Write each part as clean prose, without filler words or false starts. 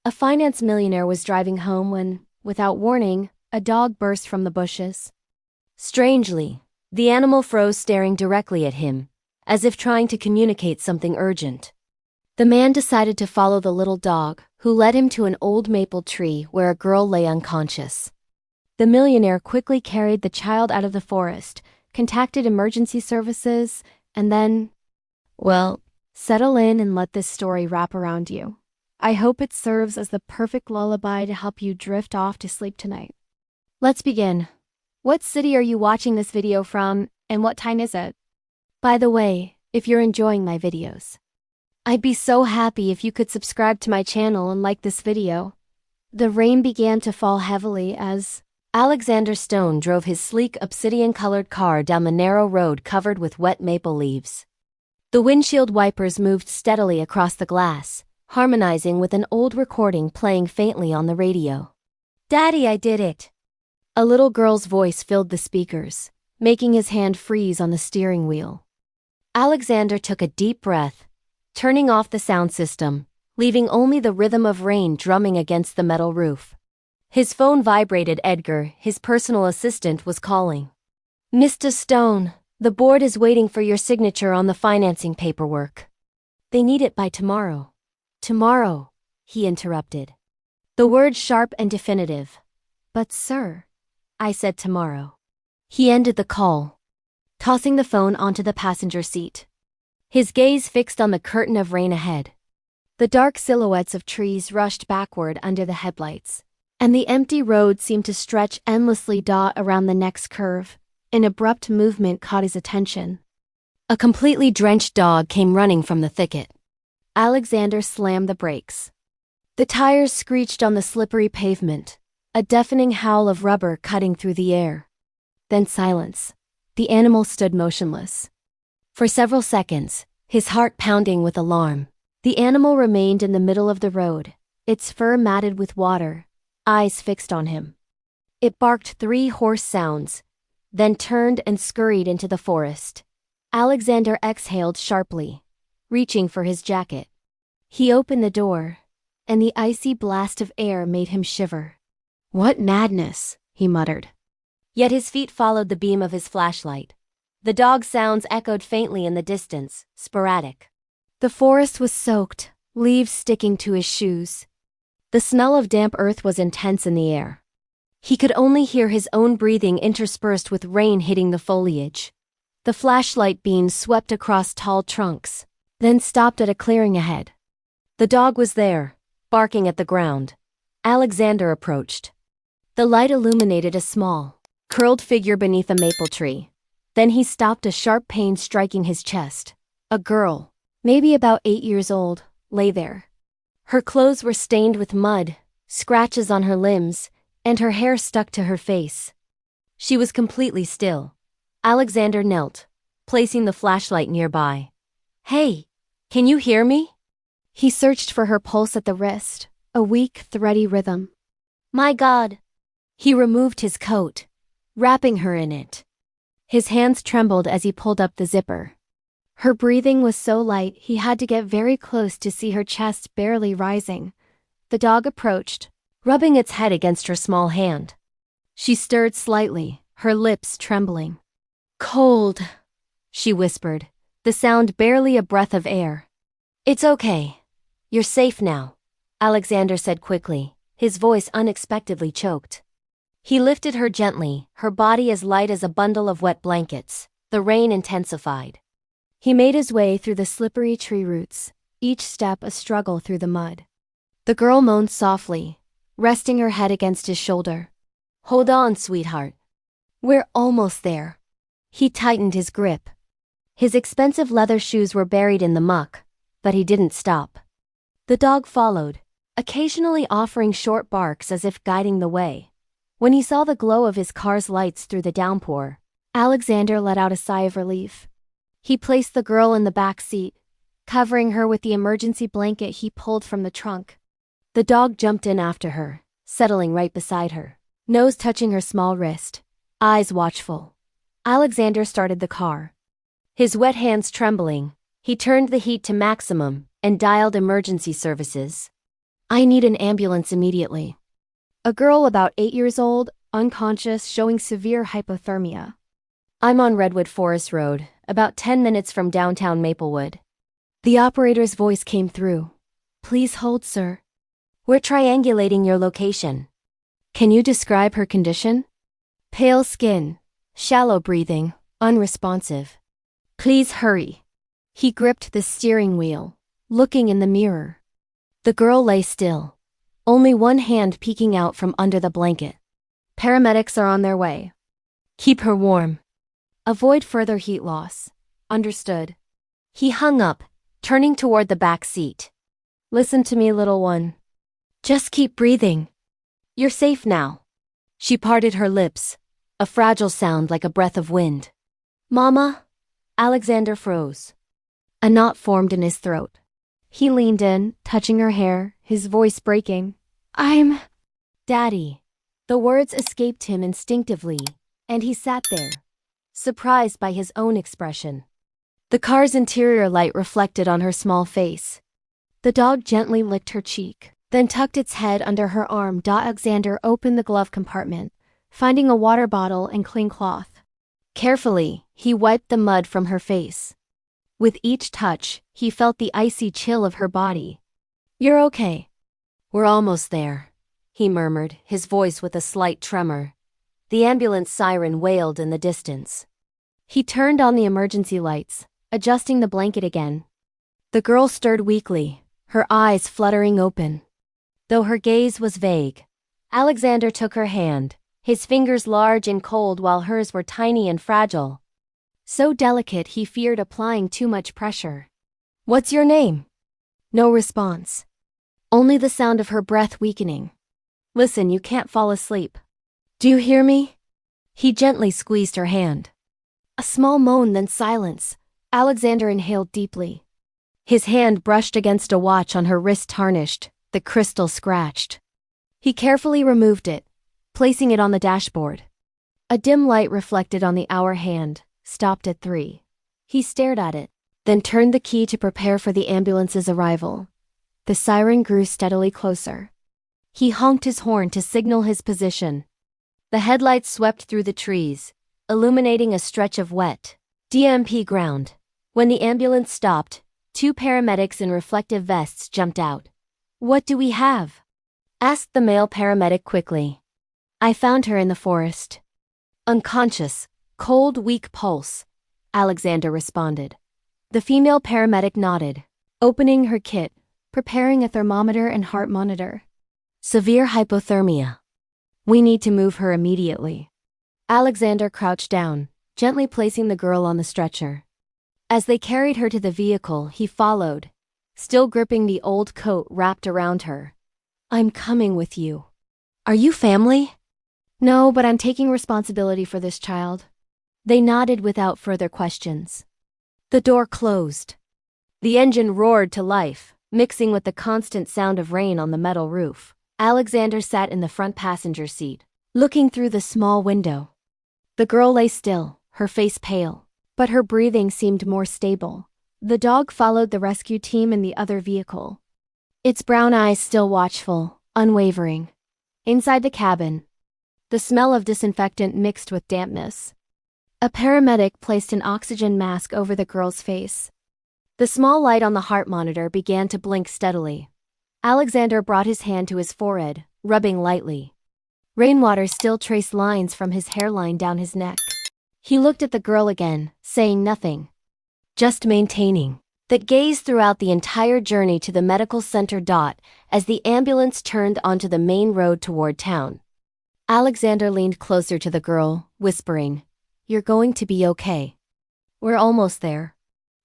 A finance millionaire was driving home when, without warning, a dog burst from the bushes. Strangely, the animal froze, staring directly at him, as if trying to communicate something urgent. The man decided to follow the little dog, who led him to an old maple tree where a girl lay unconscious. The millionaire quickly carried the child out of the forest, contacted emergency services, and then, well, settle in and let this story wrap around you. I hope it serves as the perfect lullaby to help you drift off to sleep tonight. Let's begin. What city are you watching this video from, and what time is it? By the way, if you're enjoying my videos, I'd be so happy if you could subscribe to my channel and like this video. The rain began to fall heavily as Alexander Stone drove his sleek obsidian-colored car down the narrow road covered with wet maple leaves. The windshield wipers moved steadily across the glass, harmonizing with an old recording playing faintly on the radio. "Daddy, I did it!" A little girl's voice filled the speakers, making his hand freeze on the steering wheel. Alexander took a deep breath, turning off the sound system, leaving only the rhythm of rain drumming against the metal roof. His phone vibrated. Edgar, his personal assistant, was calling. "Mr. Stone, the board is waiting for your signature on the financing paperwork. They need it by tomorrow." "Tomorrow," he interrupted. The word sharp and definitive. "But sir," I said, "tomorrow." He ended the call, tossing the phone onto the passenger seat. His gaze fixed on the curtain of rain ahead. The dark silhouettes of trees rushed backward under the headlights, and the empty road seemed to stretch endlessly. Around the next curve, an abrupt movement caught his attention. A completely drenched dog came running from the thicket. Alexander slammed the brakes. The tires screeched on the slippery pavement, a deafening howl of rubber cutting through the air. Then silence. The animal stood motionless. For several seconds, his heart pounding with alarm, the animal remained in the middle of the road, its fur matted with water, eyes fixed on him. It barked 3 hoarse sounds, then turned and scurried into the forest. Alexander exhaled sharply, reaching for his jacket. He opened the door, and the icy blast of air made him shiver. "What madness," he muttered. Yet his feet followed the beam of his flashlight. The dog's sounds echoed faintly in the distance, sporadic. The forest was soaked, leaves sticking to his shoes. The smell of damp earth was intense in the air. He could only hear his own breathing interspersed with rain hitting the foliage. The flashlight beam swept across tall trunks, then stopped at a clearing ahead. The dog was there, barking at the ground. Alexander approached. The light illuminated a small, curled figure beneath a maple tree. Then he stopped, a sharp pain striking his chest. A girl, maybe about 8 years old, lay there. Her clothes were stained with mud, scratches on her limbs, and her hair stuck to her face. She was completely still. Alexander knelt, placing the flashlight nearby. "Hey, can you hear me?" He searched for her pulse at the wrist, a weak, thready rhythm. "My God!" He removed his coat, wrapping her in it. His hands trembled as he pulled up the zipper. Her breathing was so light he had to get very close to see her chest barely rising. The dog approached, rubbing its head against her small hand. She stirred slightly, her lips trembling. "Cold," she whispered, the sound barely a breath of air. "It's okay. You're safe now," Alexander said quickly, his voice unexpectedly choked. He lifted her gently, her body as light as a bundle of wet blankets. The rain intensified. He made his way through the slippery tree roots, each step a struggle through the mud. The girl moaned softly, resting her head against his shoulder. "Hold on, sweetheart. We're almost there." He tightened his grip. His expensive leather shoes were buried in the muck, but he didn't stop. The dog followed, occasionally offering short barks as if guiding the way. When he saw the glow of his car's lights through the downpour, Alexander let out a sigh of relief. He placed the girl in the back seat, covering her with the emergency blanket he pulled from the trunk. The dog jumped in after her, settling right beside her, nose touching her small wrist, eyes watchful. Alexander started the car. His wet hands trembling, he turned the heat to maximum and dialed emergency services. I need an ambulance immediately. A girl about 8 years old, unconscious, showing severe hypothermia. I'm on Redwood Forest Road, about 10 minutes from downtown Maplewood. The operator's voice came through. Please hold, sir. We're triangulating your location. Can you describe her condition? Pale skin, shallow breathing, unresponsive. Please hurry. He gripped the steering wheel, looking in the mirror. The girl lay still, only one hand peeking out from under the blanket. Paramedics are on their way. Keep her warm. Avoid further heat loss. Understood. He hung up, turning toward the back seat. Listen to me, little one. Just keep breathing. You're safe now. She parted her lips, a fragile sound like a breath of wind. Mama? Alexander froze. A knot formed in his throat. He leaned in, touching her hair, his voice breaking. I'm... Daddy. The words escaped him instinctively, and he sat there, surprised by his own expression. The car's interior light reflected on her small face. The dog gently licked her cheek, then tucked its head under her arm. Alexander opened the glove compartment, finding a water bottle and clean cloth. Carefully, he wiped the mud from her face. With each touch, he felt the icy chill of her body. You're okay. We're almost there, he murmured, his voice with a slight tremor. The ambulance siren wailed in the distance. He turned on the emergency lights, adjusting the blanket again. The girl stirred weakly, her eyes fluttering open. Though her gaze was vague, Alexander took her hand, his fingers large and cold while hers were tiny and fragile. So delicate he feared applying too much pressure. What's your name? No response. Only the sound of her breath weakening. Listen, you can't fall asleep. Do you hear me? He gently squeezed her hand. A small moan, then silence. Alexander inhaled deeply. His hand brushed against a watch on her wrist, tarnished, the crystal scratched. He carefully removed it, placing it on the dashboard. A dim light reflected on the hour hand, stopped at 3. He stared at it, then turned the key to prepare for the ambulance's arrival. The siren grew steadily closer. He honked his horn to signal his position. The headlights swept through the trees, illuminating a stretch of wet, DMP ground. When the ambulance stopped, 2 paramedics in reflective vests jumped out. What do we have? Asked the male paramedic quickly. I found her in the forest. Unconscious, cold, weak pulse, Alexander responded. The female paramedic nodded, opening her kit, preparing a thermometer and heart monitor. Severe hypothermia. We need to move her immediately. Alexander crouched down, gently placing the girl on the stretcher. As they carried her to the vehicle, he followed, still gripping the old coat wrapped around her. I'm coming with you. Are you family? No, but I'm taking responsibility for this child. They nodded without further questions. The door closed. The engine roared to life, mixing with the constant sound of rain on the metal roof. Alexander sat in the front passenger seat, looking through the small window. The girl lay still, her face pale, but her breathing seemed more stable. The dog followed the rescue team in the other vehicle, its brown eyes still watchful, unwavering. Inside the cabin, the smell of disinfectant mixed with dampness. A paramedic placed an oxygen mask over the girl's face. The small light on the heart monitor began to blink steadily. Alexander brought his hand to his forehead, rubbing lightly. Rainwater still traced lines from his hairline down his neck. He looked at the girl again, saying nothing. Just maintaining that gaze throughout the entire journey to the medical center. As the ambulance turned onto the main road toward town, Alexander leaned closer to the girl, whispering, You're going to be okay. We're almost there.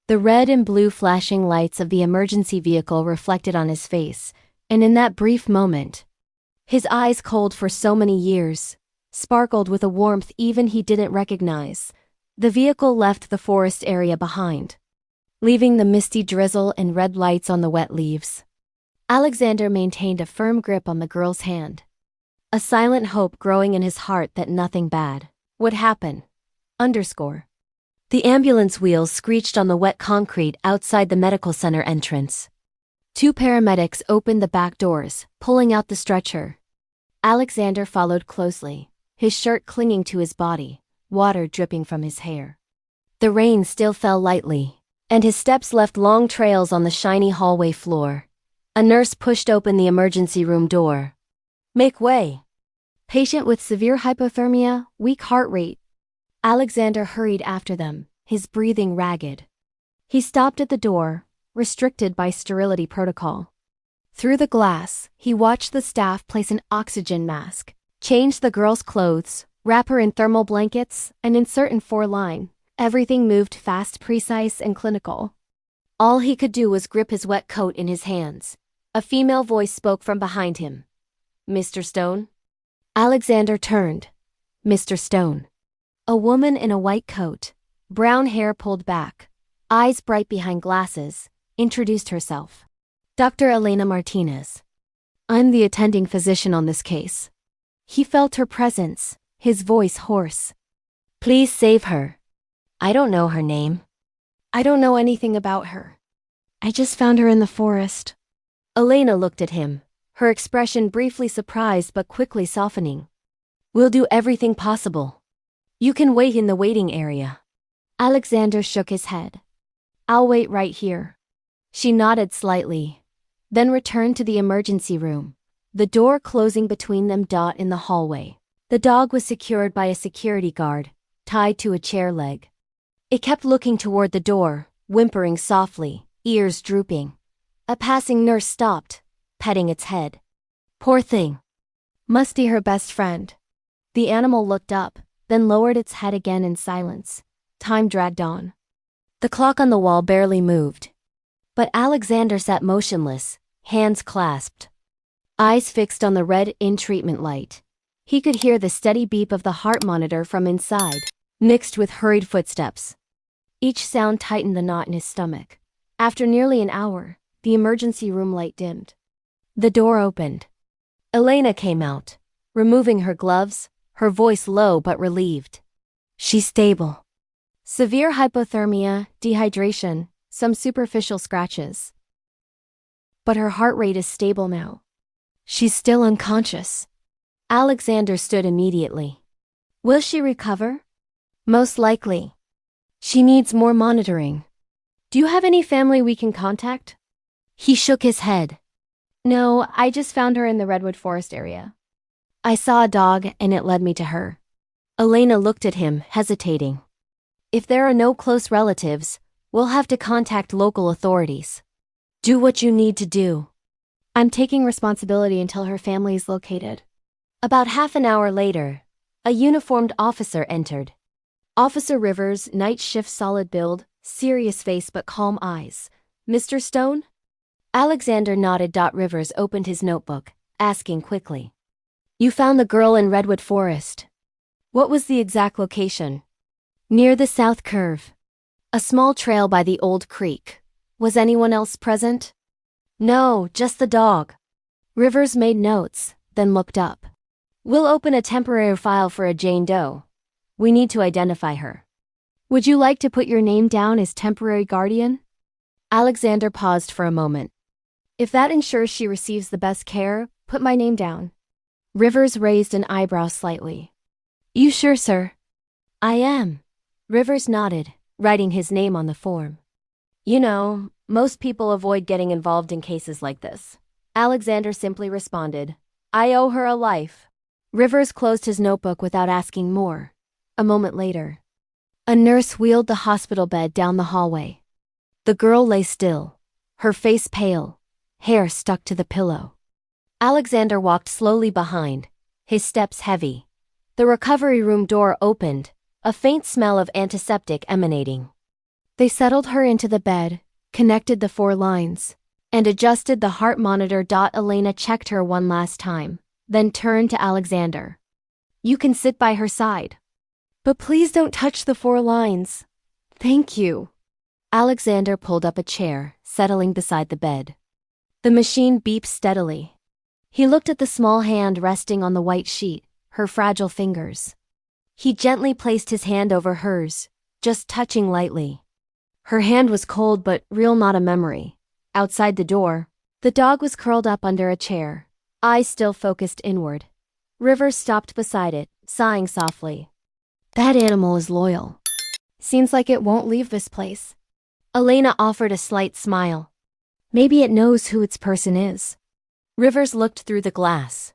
The red and blue flashing lights of the emergency vehicle reflected on his face, and in that brief moment, his eyes, cold for so many years, sparkled with a warmth even he didn't recognize. The vehicle left the forest area behind, leaving the misty drizzle and red lights on the wet leaves. Alexander maintained a firm grip on the girl's hand, a silent hope growing in his heart that nothing bad would happen. The ambulance wheels screeched on the wet concrete outside the medical center entrance. Two paramedics opened the back doors, pulling out the stretcher. Alexander followed closely, his shirt clinging to his body, water dripping from his hair. The rain still fell lightly, and his steps left long trails on the shiny hallway floor. A nurse pushed open the emergency room door. "Make way. Patient with severe hypothermia, weak heart rate." Alexander hurried after them, his breathing ragged. He stopped at the door, restricted by sterility protocol. Through the glass, he watched the staff place an oxygen mask, change the girl's clothes, wrap her in thermal blankets, and insert in 4-line. Everything moved fast, precise, and clinical. All he could do was grip his wet coat in his hands. A female voice spoke from behind him. "Mr. Stone?" Alexander turned. Mr. Stone. A woman in a white coat, brown hair pulled back, eyes bright behind glasses, introduced herself. "Dr. Elena Martinez. I'm the attending physician on this case." He felt her presence, his voice hoarse. "Please save her. I don't know her name." "I don't know anything about her. I just found her in the forest." Elena looked at him, her expression briefly surprised but quickly softening. "We'll do everything possible. You can wait in the waiting area." Alexander shook his head. "I'll wait right here." She nodded slightly, then returned to the emergency room, the door closing between them. In the hallway, the dog was secured by a security guard, tied to a chair leg. It kept looking toward the door, whimpering softly, ears drooping. A passing nurse stopped, petting its head. "Poor thing. Must be her best friend." The animal looked up, then lowered its head again in silence. Time dragged on. The clock on the wall barely moved. But Alexander sat motionless, hands clasped, eyes fixed on the red in-treatment light. He could hear the steady beep of the heart monitor from inside, mixed with hurried footsteps. Each sound tightened the knot in his stomach. After nearly an hour, the emergency room light dimmed. The door opened. Elena came out, removing her gloves, her voice low but relieved. "She's stable. Severe hypothermia, dehydration, some superficial scratches. But her heart rate is stable now. She's still unconscious." Alexander stood immediately. "Will she recover?" "Most likely. She needs more monitoring." "Do you have any family we can contact?" He shook his head. "No, I just found her in the redwood forest area. I saw a dog and it led me to her." Elena looked at him, hesitating. "If there are no close relatives, we'll have to contact local authorities." "Do what you need to do. I'm taking responsibility until her family is located." About half an hour later, a uniformed officer entered. Officer Rivers, night shift, solid build, serious face but calm eyes. "Mr. Stone?" Alexander nodded. Rivers opened his notebook, asking quickly. "You found the girl in Redwood Forest. What was the exact location?" "Near the south curve. A small trail by the old creek. Was anyone else present?" "No, just the dog." Rivers made notes, then looked up. "We'll open a temporary file for a Jane Doe. We need to identify her. Would you like to put your name down as temporary guardian?" Alexander paused for a moment. "If that ensures she receives the best care, put my name down." Rivers raised an eyebrow slightly. "You sure, sir?" "I am." Rivers nodded, writing his name on the form. "You know, most people avoid getting involved in cases like this." Alexander simply responded, "I owe her a life." Rivers closed his notebook without asking more. A moment later, a nurse wheeled the hospital bed down the hallway. The girl lay still, her face pale, hair stuck to the pillow. Alexander walked slowly behind, his steps heavy. The recovery room door opened, a faint smell of antiseptic emanating. They settled her into the bed, connected the 4 lines, and adjusted the heart monitor. Elena checked her one last time, then turned to Alexander. "You can sit by her side. But please don't touch the 4 lines. Thank you." Alexander pulled up a chair, settling beside the bed. The machine beeped steadily. He looked at the small hand resting on the white sheet, her fragile fingers. He gently placed his hand over hers, just touching lightly. Her hand was cold but real, not a memory. Outside the door, The dog was curled up under a chair, eyes still focused inward. Rivers stopped beside it, sighing softly. That animal is loyal. Seems like it won't leave this place. Elena offered a slight smile. Maybe it knows who its person is. Rivers looked through the glass.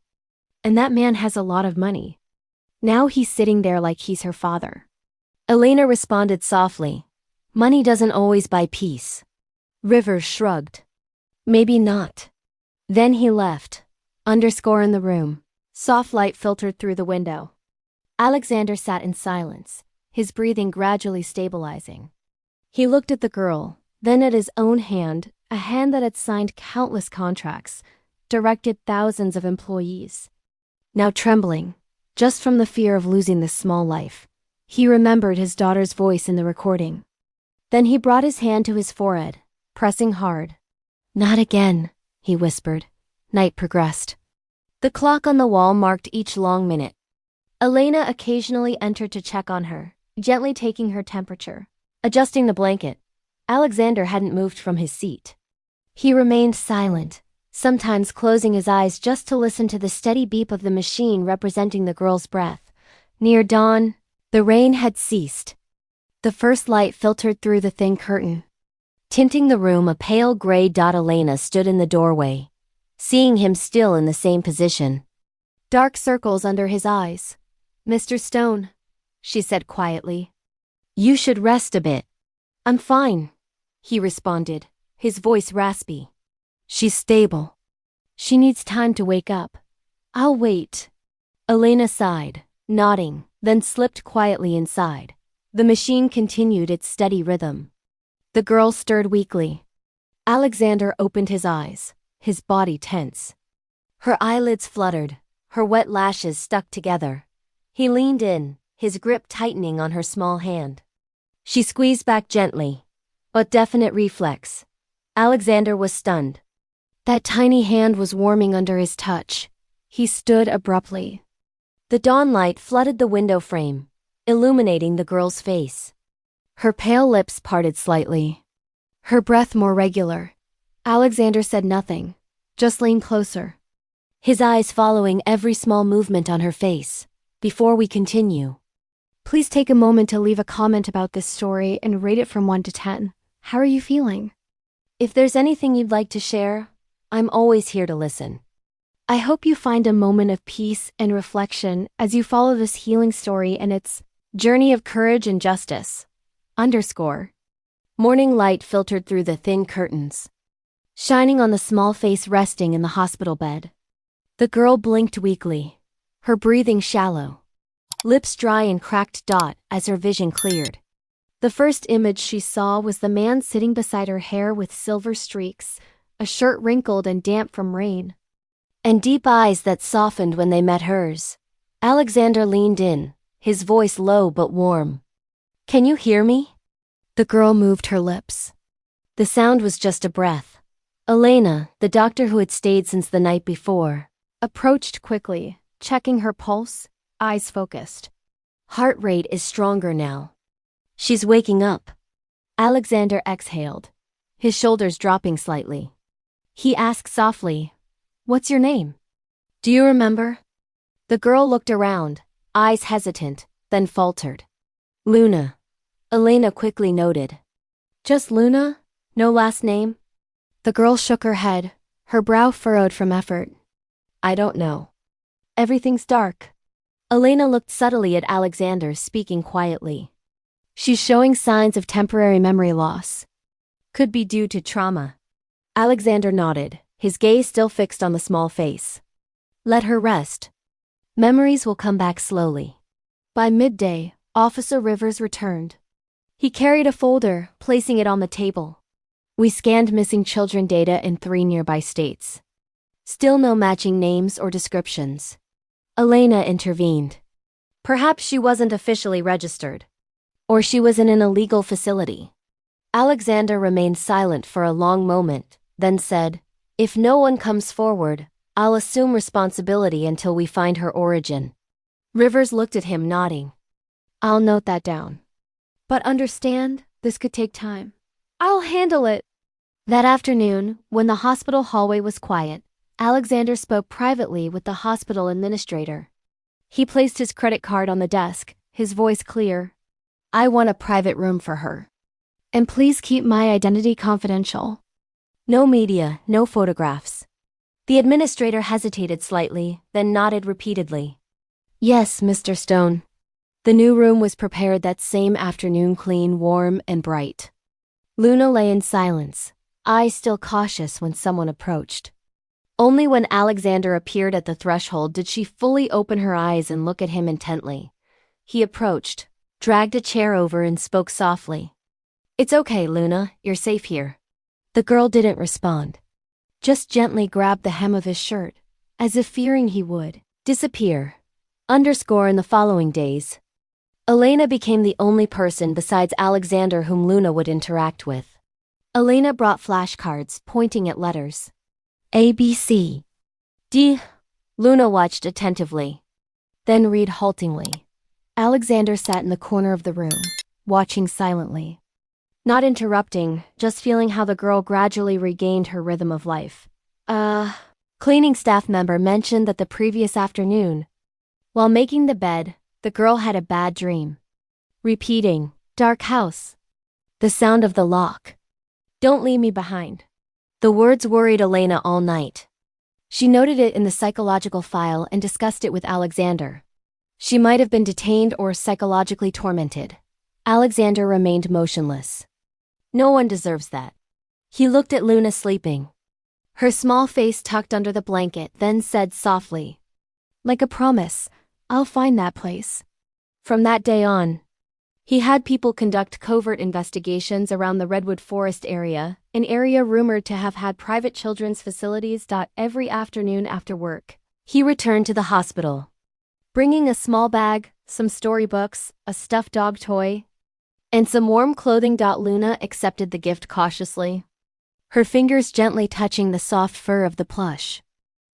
And that man has a lot of money. Now he's sitting there like he's her father. Elena responded softly. Money doesn't always buy peace. Rivers shrugged. Maybe not. Then he left. Underscore in the room. Soft light filtered through the window. Alexander sat in silence, his breathing gradually stabilizing. He looked at the girl, then at his own hand, a hand that had signed countless contracts, directed thousands of employees. Now trembling, just from the fear of losing this small life, he remembered his daughter's voice in the recording. Then he brought his hand to his forehead, pressing hard. Not again, he whispered. Night progressed. The clock on the wall marked each long minute. Elena occasionally entered to check on her, gently taking her temperature, adjusting the blanket. Alexander hadn't moved from his seat. He remained silent, sometimes closing his eyes just to listen to the steady beep of the machine representing the girl's breath. Near dawn, the rain had ceased. The first light filtered through the thin curtain, tinting the room a pale gray dot. Elena stood in the doorway, seeing him still in the same position. Dark circles under his eyes. Mr. Stone, she said quietly. You should rest a bit. I'm fine, he responded, his voice raspy. She's stable. She needs time to wake up. I'll wait. Elena sighed, nodding, then slipped quietly inside. The machine continued its steady rhythm. The girl stirred weakly. Alexander opened his eyes, his body tense. Her eyelids fluttered, her wet lashes stuck together. He leaned in, his grip tightening on her small hand. She squeezed back gently, but definite reflex. Alexander was stunned. That tiny hand was warming under his touch. He stood abruptly. The dawn light flooded the window frame, illuminating the girl's face. Her pale lips parted slightly. Her breath more regular. Alexander said nothing, just leaned closer, his eyes following every small movement on her face. Before we continue, please take a moment to leave a comment about this story and rate it from 1 to 10. How are you feeling? If there's anything you'd like to share, I'm always here to listen. I hope you find a moment of peace and reflection as you follow this healing story and its journey of courage and justice. Underscore. Morning light filtered through the thin curtains, shining on the small face resting in the hospital bed. The girl blinked weakly, her breathing shallow, lips dry and cracked as her vision cleared. The first image she saw was the man sitting beside her, hair with silver streaks, a shirt wrinkled and damp from rain, and deep eyes that softened when they met hers. Alexander leaned in, his voice low but warm. Can you hear me? The girl moved her lips. The sound was just a breath. Elena, the doctor who had stayed since the night before, approached quickly, checking her pulse, eyes focused. Heart rate is stronger now. She's waking up. Alexander exhaled, his shoulders dropping slightly. He asked softly, What's your name? Do you remember? The girl looked around, eyes hesitant, then faltered. Luna. Elena quickly noted. Just Luna? No last name? The girl shook her head, her brow furrowed from effort. I don't know. Everything's dark. Elena looked subtly at Alexander, speaking quietly. She's showing signs of temporary memory loss. Could be due to trauma. Alexander nodded, his gaze still fixed on the small face. Let her rest. Memories will come back slowly. By midday, Officer Rivers returned. He carried a folder, placing it on the table. We scanned missing children data in 3 nearby states. Still no matching names or descriptions. Elena intervened. Perhaps she wasn't officially registered. Or she was in an illegal facility. Alexander remained silent for a long moment, then said, If no one comes forward, I'll assume responsibility until we find her origin. Rivers looked at him, nodding. I'll note that down. But understand, this could take time. I'll handle it. That afternoon, when the hospital hallway was quiet, Alexander spoke privately with the hospital administrator. He placed his credit card on the desk, his voice clear. "I want a private room for her. And please keep my identity confidential. No media, no photographs." The administrator hesitated slightly, then nodded repeatedly. "Yes, Mr. Stone." The new room was prepared that same afternoon, clean, warm, and bright. Luna lay in silence, eyes still cautious when someone approached. Only when Alexander appeared at the threshold did she fully open her eyes and look at him intently. He approached, dragged a chair over and spoke softly. "It's okay, Luna, you're safe here." The girl didn't respond. Just gently grabbed the hem of his shirt, as if fearing he would disappear. In the following days, Elena became the only person besides Alexander whom Luna would interact with. Elena brought flashcards pointing at letters. A, B, C, D. Luna watched attentively, then read haltingly. Alexander sat in the corner of the room, watching silently. Not interrupting, just feeling how the girl gradually regained her rhythm of life. Cleaning staff member mentioned that the previous afternoon, while making the bed, the girl had a bad dream. Repeating, "Dark house." The sound of the lock. "Don't leave me behind." The words worried Elena all night. She noted it in the psychological file and discussed it with Alexander. She might have been detained or psychologically tormented. Alexander remained motionless. No one deserves that. He looked at Luna sleeping, her small face tucked under the blanket, then said softly, "Like a promise, I'll find that place." From that day on, he had people conduct covert investigations around the Redwood Forest area, an area rumored to have had private children's facilities. Every afternoon after work, he returned to the hospital, bringing a small bag, some storybooks, a stuffed dog toy, and some warm clothing. Luna accepted the gift cautiously, her fingers gently touching the soft fur of the plush.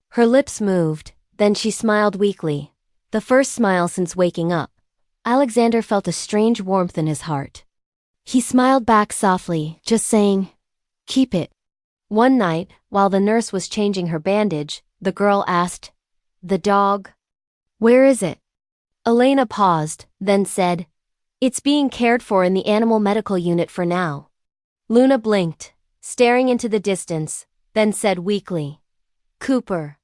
Her lips moved, then she smiled weakly, the first smile since waking up. Alexander felt a strange warmth in his heart. He smiled back softly, just saying, "Keep it." One night, while the nurse was changing her bandage, the girl asked, "The dog? Where is it?" Elena paused, then said, "It's being cared for in the animal medical unit for now." Luna blinked, staring into the distance, then said weakly, "Cooper.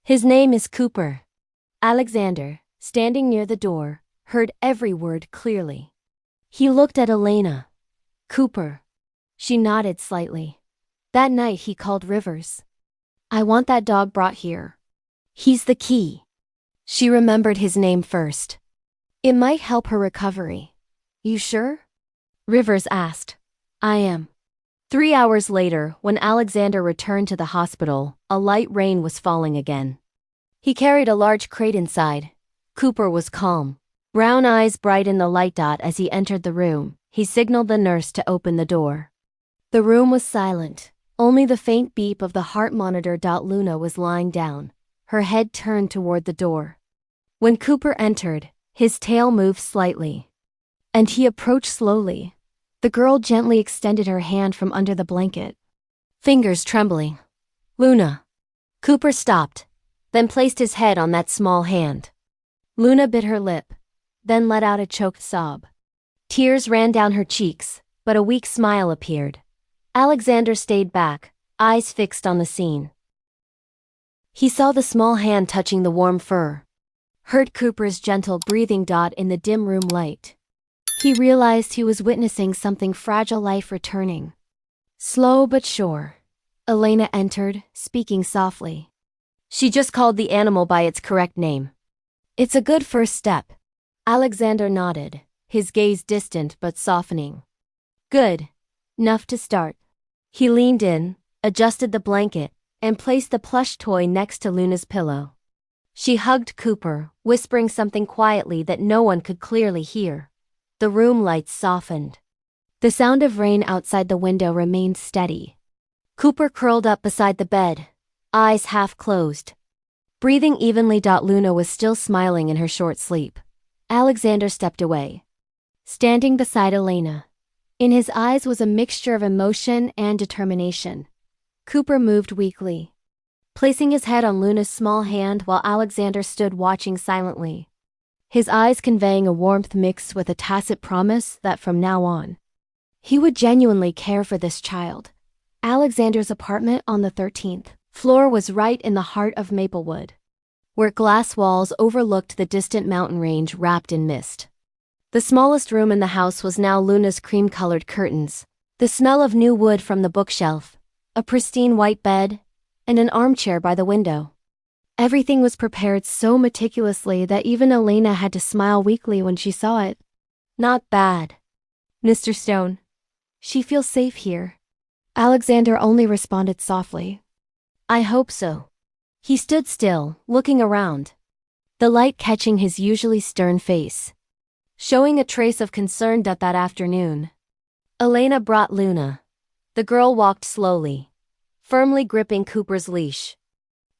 His name is Cooper." Alexander, standing near the door, heard every word clearly. He looked at Elena. "Cooper." She nodded slightly. That night he called Rivers. "I want that dog brought here. He's the key." She remembered his name first. It might help her recovery. "You sure?" Rivers asked. "I am." 3 hours later, when Alexander returned to the hospital, a light rain was falling again. He carried a large crate inside. Cooper was calm, brown eyes bright in the light. As he entered the room, he signaled the nurse to open the door. The room was silent, only the faint beep of the heart monitor. Luna was lying down, her head turned toward the door. When Cooper entered, his tail moved slightly, and he approached slowly. The girl gently extended her hand from under the blanket, fingers trembling. "Luna." Cooper stopped, then placed his head on that small hand. Luna bit her lip, then let out a choked sob. Tears ran down her cheeks, but a weak smile appeared. Alexander stayed back, eyes fixed on the scene. He saw the small hand touching the warm fur, heard Cooper's gentle breathing. In the dim room light, he realized he was witnessing something fragile, life returning. Slow but sure. Elena entered, speaking softly. She just called the animal by its correct name. "It's a good first step." Alexander nodded, his gaze distant but softening. "Good. Enough to start." He leaned in, adjusted the blanket, and placed the plush toy next to Luna's pillow. She hugged Cooper, whispering something quietly that no one could clearly hear. The room lights softened. The sound of rain outside the window remained steady. Cooper curled up beside the bed, eyes half closed, breathing evenly. Luna was still smiling in her short sleep. Alexander stepped away. Standing beside Elena, In his eyes was a mixture of emotion and determination. Cooper moved weakly, placing his head on Luna's small hand while Alexander stood watching silently, his eyes conveying a warmth mixed with a tacit promise that from now on, he would genuinely care for this child. Alexander's apartment on the 13th floor was right in the heart of Maplewood, where glass walls overlooked the distant mountain range wrapped in mist. The smallest room in the house was now Luna's cream-colored curtains, the smell of new wood from the bookshelf, a pristine white bed, and an armchair by the window. Everything was prepared so meticulously that even Elena had to smile weakly when she saw it. "Not bad, Mr. Stone. She feels safe here." Alexander only responded softly, "I hope so." He stood still, looking around, the light catching his usually stern face, showing a trace of concern that afternoon. Elena brought Luna. The girl walked slowly, firmly gripping Cooper's leash,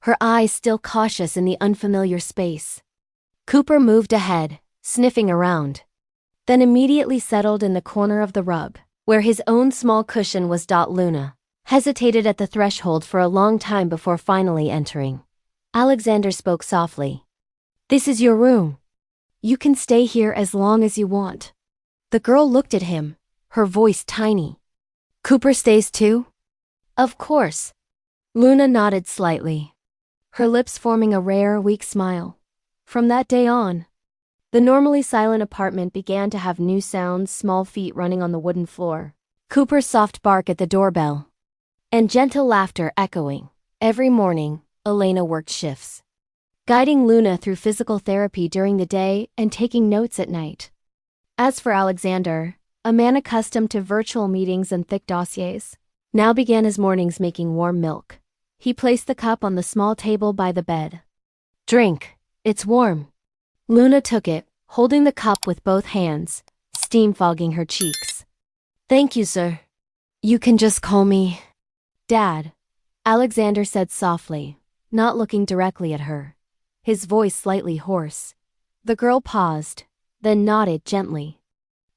her eyes still cautious in the unfamiliar space. Cooper moved ahead, sniffing around, then immediately settled in the corner of the rug, where his own small cushion was. Luna hesitated at the threshold for a long time before finally entering. Alexander spoke softly. "This is your room. You can stay here as long as you want." The girl looked at him, her voice tiny. "Cooper stays too?" "Of course." Luna nodded slightly, her lips forming a rare, weak smile. From that day on, the normally silent apartment began to have new sounds, small feet running on the wooden floor, Cooper's soft bark at the doorbell, and gentle laughter echoing. Every morning, Elena worked shifts, guiding Luna through physical therapy during the day and taking notes at night. As for Alexander, a man accustomed to virtual meetings and thick dossiers, now began his mornings making warm milk. He placed the cup on the small table by the bed. "Drink, it's warm." Luna took it, holding the cup with both hands, steam fogging her cheeks. "Thank you, sir. You can just call me Dad," Alexander said softly, not looking directly at her, his voice slightly hoarse. The girl paused, then nodded gently.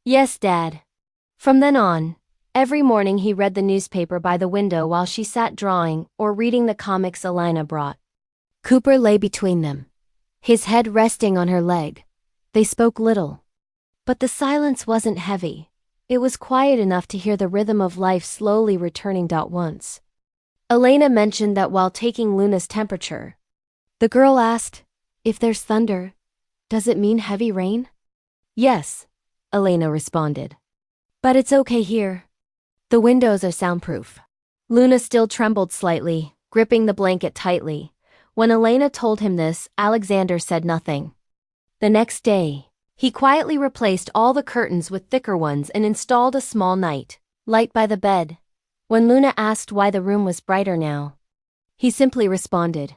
"Yes, Dad." From then on, every morning he read the newspaper by the window while she sat drawing or reading the comics Elena brought. Cooper lay between them, his head resting on her leg. They spoke little, but the silence wasn't heavy. It was quiet enough to hear the rhythm of life slowly returning. Once, Elena mentioned that while taking Luna's temperature, the girl asked, "If there's thunder, does it mean heavy rain?" "Yes," Elena responded. "But it's okay here. The windows are soundproof." Luna still trembled slightly, gripping the blanket tightly. When Elena told him this, Alexander said nothing. The next day, he quietly replaced all the curtains with thicker ones and installed a small night light by the bed. When Luna asked why the room was brighter now, he simply responded,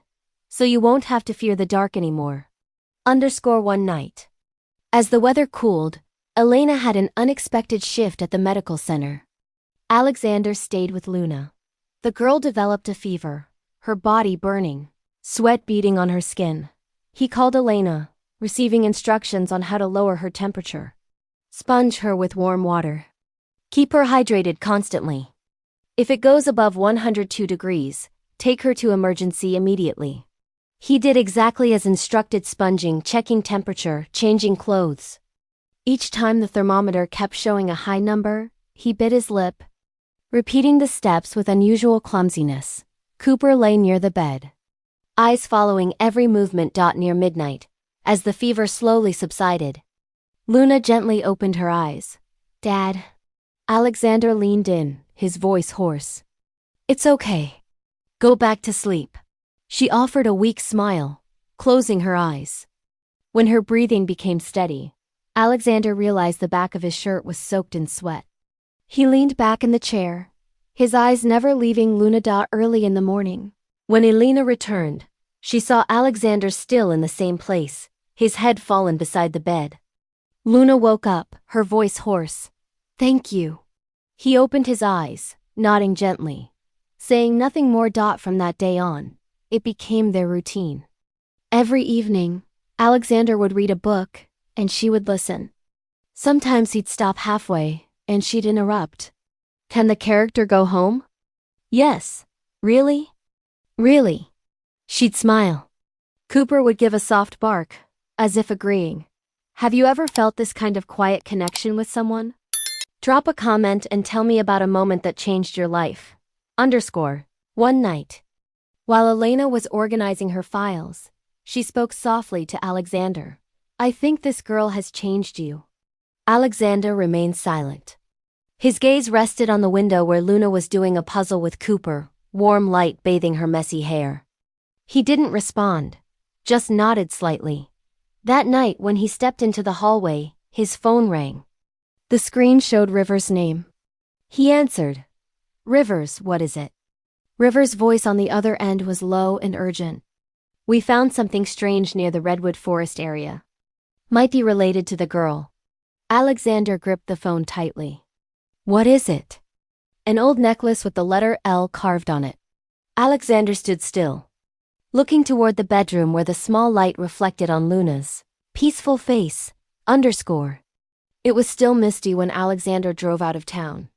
"So you won't have to fear the dark anymore." One night, as the weather cooled, Elena had an unexpected shift at the medical center. Alexander stayed with Luna. The girl developed a fever, her body burning, sweat beading on her skin. He called Elena, receiving instructions on how to lower her temperature. Sponge her with warm water. Keep her hydrated constantly. If it goes above 102 degrees, take her to emergency immediately. He did exactly as instructed, sponging, checking temperature, changing clothes. Each time the thermometer kept showing a high number, he bit his lip, repeating the steps with unusual clumsiness. Cooper lay near the bed, eyes following every movement. Near midnight, as the fever slowly subsided, Luna gently opened her eyes. "Dad." Alexander leaned in, his voice hoarse. "It's okay. Go back to sleep." She offered a weak smile, closing her eyes. When her breathing became steady, Alexander realized the back of his shirt was soaked in sweat. He leaned back in the chair, his eyes never leaving Luna. Early in the morning, when Elena returned, she saw Alexander still in the same place, his head fallen beside the bed. Luna woke up, her voice hoarse. "Thank you." He opened his eyes, nodding gently, saying nothing more. From that day on, it became their routine. Every evening, Alexander would read a book, and she would listen. Sometimes he'd stop halfway, And she'd interrupt. Can the character go home? Yes. Really? Really? She'd smile. Cooper would give a soft bark, as if agreeing. Have you ever felt this kind of quiet connection with someone? Drop a comment and tell me about a moment that changed your life. One night. While Elena was organizing her files, she spoke softly to Alexander. I think this girl has changed you. Alexander remained silent. His gaze rested on the window where Luna was doing a puzzle with Cooper, warm light bathing her messy hair. He didn't respond, just nodded slightly. That night when he stepped into the hallway, his phone rang. The screen showed Rivers' name. He answered. Rivers, what is it? Rivers' voice on the other end was low and urgent. We found something strange near the redwood forest area. Might be related to the girl. Alexander gripped the phone tightly. What is it? An old necklace with the letter L carved on it. Alexander stood still, looking toward the bedroom where the small light reflected on Luna's peaceful face. It was still misty when Alexander drove out of town.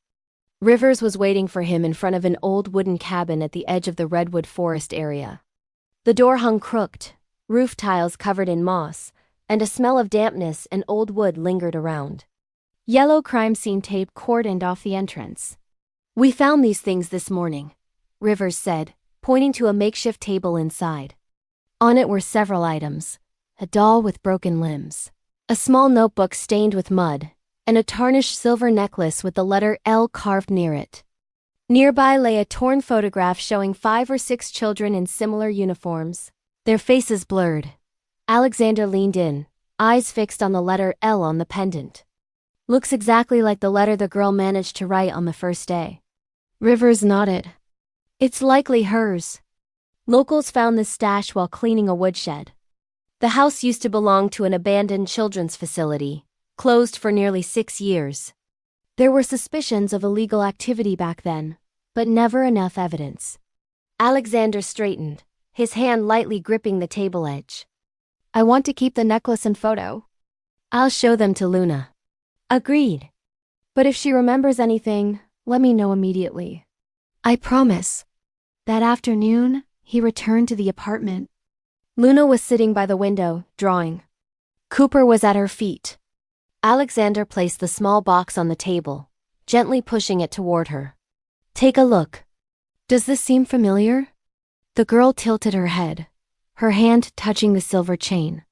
Rivers was waiting for him in front of an old wooden cabin at the edge of the redwood forest area. The door hung crooked, roof tiles covered in moss, and a smell of dampness and old wood lingered around. Yellow crime scene tape cordoned off the entrance. We found these things this morning, Rivers said, pointing to a makeshift table inside. On it were several items: a doll with broken limbs, a small notebook stained with mud, and a tarnished silver necklace with the letter L carved near it. Nearby lay a torn photograph showing 5 or 6 children in similar uniforms, their faces blurred. Alexander leaned in, eyes fixed on the letter L on the pendant. Looks exactly like the letter the girl managed to write on the first day. Rivers nodded. It's likely hers. Locals found this stash while cleaning a woodshed. The house used to belong to an abandoned children's facility, closed for nearly 6 years. There were suspicions of illegal activity back then, but never enough evidence. Alexander straightened, his hand lightly gripping the table edge. I want to keep the necklace and photo. I'll show them to Luna. Agreed. But if she remembers anything, let me know immediately. I promise. That afternoon, he returned to the apartment. Luna was sitting by the window, drawing. Cooper was at her feet. Alexander placed the small box on the table, gently pushing it toward her. Take a look. Does this seem familiar? The girl tilted her head, her hand touching the silver chain.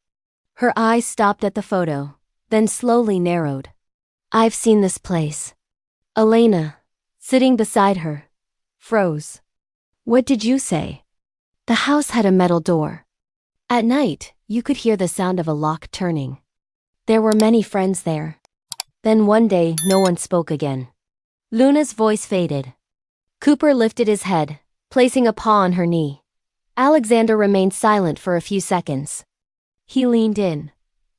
Her eyes stopped at the photo, then slowly narrowed. I've seen this place. Elena, sitting beside her, froze. What did you say? The house had a metal door. At night, you could hear the sound of a lock turning. There were many friends there. Then one day, no one spoke again. Luna's voice faded. Cooper lifted his head, placing a paw on her knee. Alexander remained silent for a few seconds. He leaned in,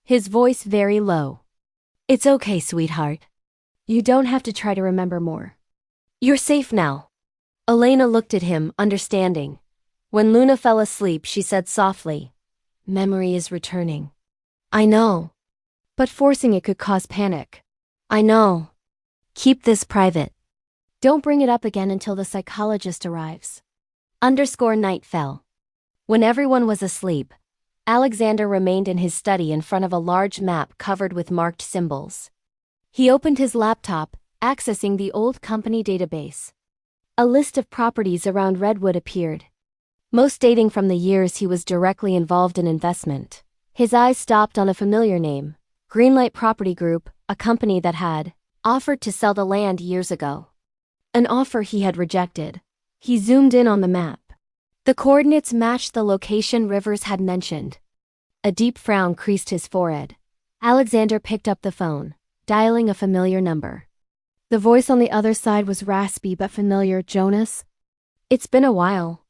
his voice very low. It's okay, sweetheart. You don't have to try to remember more. You're safe now. Elena looked at him, understanding. When Luna fell asleep, she said softly, Memory is returning. I know. But forcing it could cause panic. I know. Keep this private. Don't bring it up again until the psychologist arrives. Night fell. When everyone was asleep, Alexander remained in his study in front of a large map covered with marked symbols. He opened his laptop, accessing the old company database. A list of properties around Redwood appeared, most dating from the years he was directly involved in investment. His eyes stopped on a familiar name, Greenlight Property Group, a company that had offered to sell the land years ago. An offer he had rejected. He zoomed in on the map. The coordinates matched the location Rivers had mentioned. A deep frown creased his forehead. Alexander picked up the phone, dialing a familiar number. The voice on the other side was raspy but familiar. Jonas? It's been a while.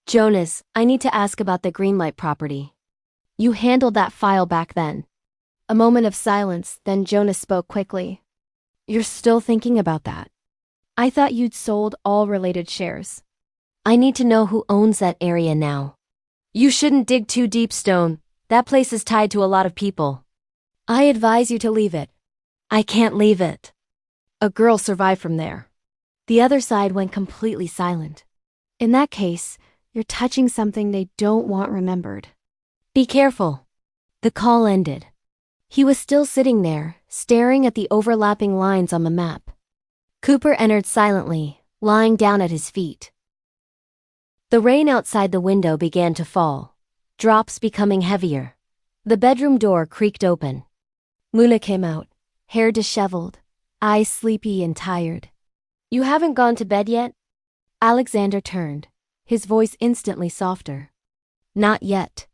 Jonas, I need to ask about the Greenlight property. You handled that file back then. A moment of silence, then Jonas spoke quickly. You're still thinking about that? I thought you'd sold all related shares. I need to know who owns that area now. You shouldn't dig too deep, Stone. That place is tied to a lot of people. I advise you to leave it. I can't leave it. A girl survived from there. The other side went completely silent. In that case, you're touching something they don't want remembered. Be careful. The call ended. He was still sitting there, staring at the overlapping lines on the map. Cooper entered silently, lying down at his feet. The rain outside the window began to fall, drops becoming heavier. The bedroom door creaked open. Luna came out, hair disheveled, eyes sleepy and tired. You haven't gone to bed yet? Alexander turned, his voice instantly softer. Not yet.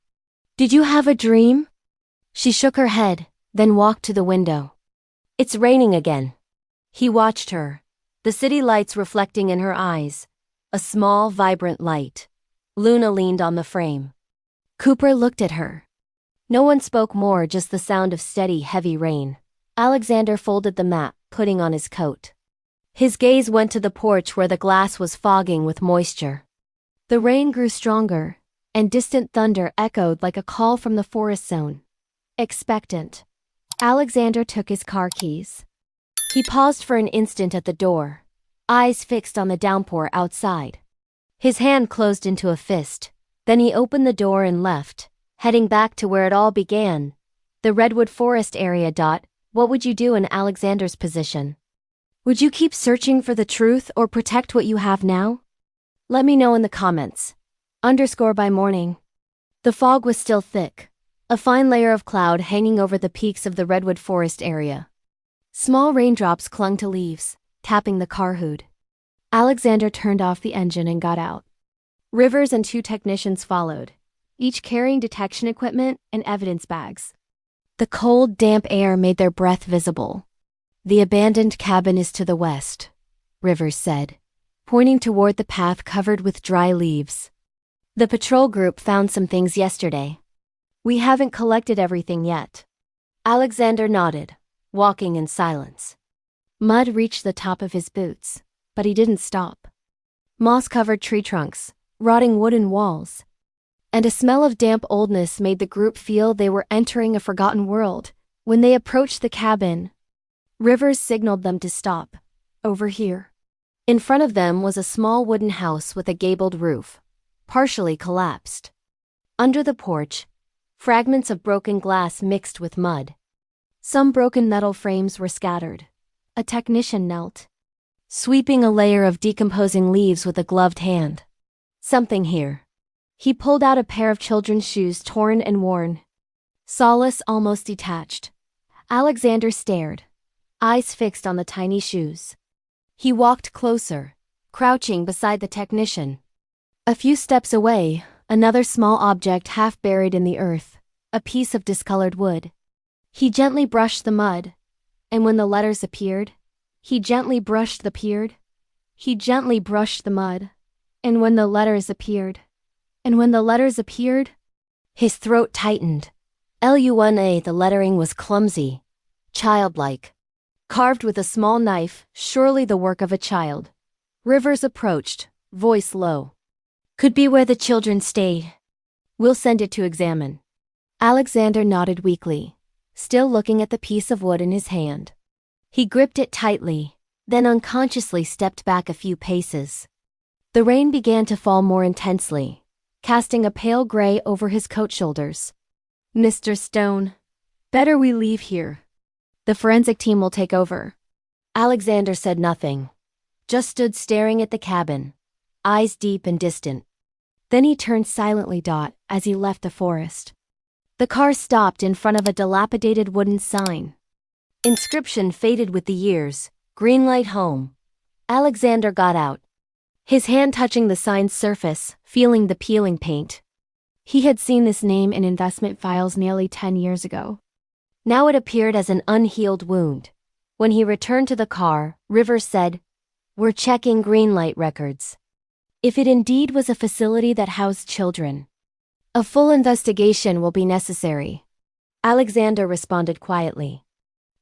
Did you have a dream? She shook her head, then walked to the window. It's raining again. He watched her, the city lights reflecting in her eyes, a small, vibrant light. Luna leaned on the frame. Cooper looked at her. No one spoke more, just the sound of steady, heavy rain. Alexander folded the map, putting on his coat. His gaze went to the porch where the glass was fogging with moisture. The rain grew stronger, and distant thunder echoed like a call from the forest zone. Expectant, Alexander took his car keys. He paused for an instant at the door, eyes fixed on the downpour outside. His hand closed into a fist, then he opened the door and left, heading back to where it all began, the redwood forest area. What would you do in Alexander's position? Would you keep searching for the truth or protect what you have now? Let me know in the comments. _by morning. The fog was still thick, a fine layer of cloud hanging over the peaks of the redwood forest area. Small raindrops clung to leaves, tapping the car hood. Alexander turned off the engine and got out. Rivers and 2 technicians followed, each carrying detection equipment and evidence bags. The cold, damp air made their breath visible. The abandoned cabin is to the west, Rivers said, pointing toward the path covered with dry leaves. The patrol group found some things yesterday. We haven't collected everything yet. Alexander nodded, walking in silence. Mud reached the top of his boots, but he didn't stop. Moss-covered tree trunks, rotting wooden walls, and a smell of damp oldness made the group feel they were entering a forgotten world. When they approached the cabin, Rivers signaled them to stop. Over here. In front of them was a small wooden house with a gabled roof, partially collapsed. Under the porch, fragments of broken glass mixed with mud. Some broken metal frames were scattered. A technician knelt, sweeping a layer of decomposing leaves with a gloved hand. Something here. He pulled out a pair of children's shoes, torn and worn. Solace almost detached. Alexander stared, eyes fixed on the tiny shoes. He walked closer, crouching beside the technician. A few steps away, another small object half buried in the earth, a piece of discolored wood. He gently brushed the mud, and when the letters appeared, he gently brushed the mud, and when the letters appeared, his throat tightened. Luna, the lettering was clumsy, childlike, carved with a small knife, surely the work of a child. Rivers approached, voice low. Could be where the children stayed. We'll send it to examine. Alexander nodded weakly, still looking at the piece of wood in his hand. He gripped it tightly, then unconsciously stepped back a few paces. The rain began to fall more intensely, casting a pale gray over his coat shoulders. Mr. Stone, better we leave here. The forensic team will take over. Alexander said nothing, just stood staring at the cabin, eyes deep and distant. Then he turned silently. As he left the forest. The car stopped in front of a dilapidated wooden sign. Inscription faded with the years, Greenlight Home. Alexander got out, his hand touching the sign's surface, feeling the peeling paint. He had seen this name in investment files nearly 10 years ago. Now it appeared as an unhealed wound. When he returned to the car, Rivers said, "We're checking Greenlight records. If it indeed was a facility that housed children, a full investigation will be necessary." Alexander responded quietly.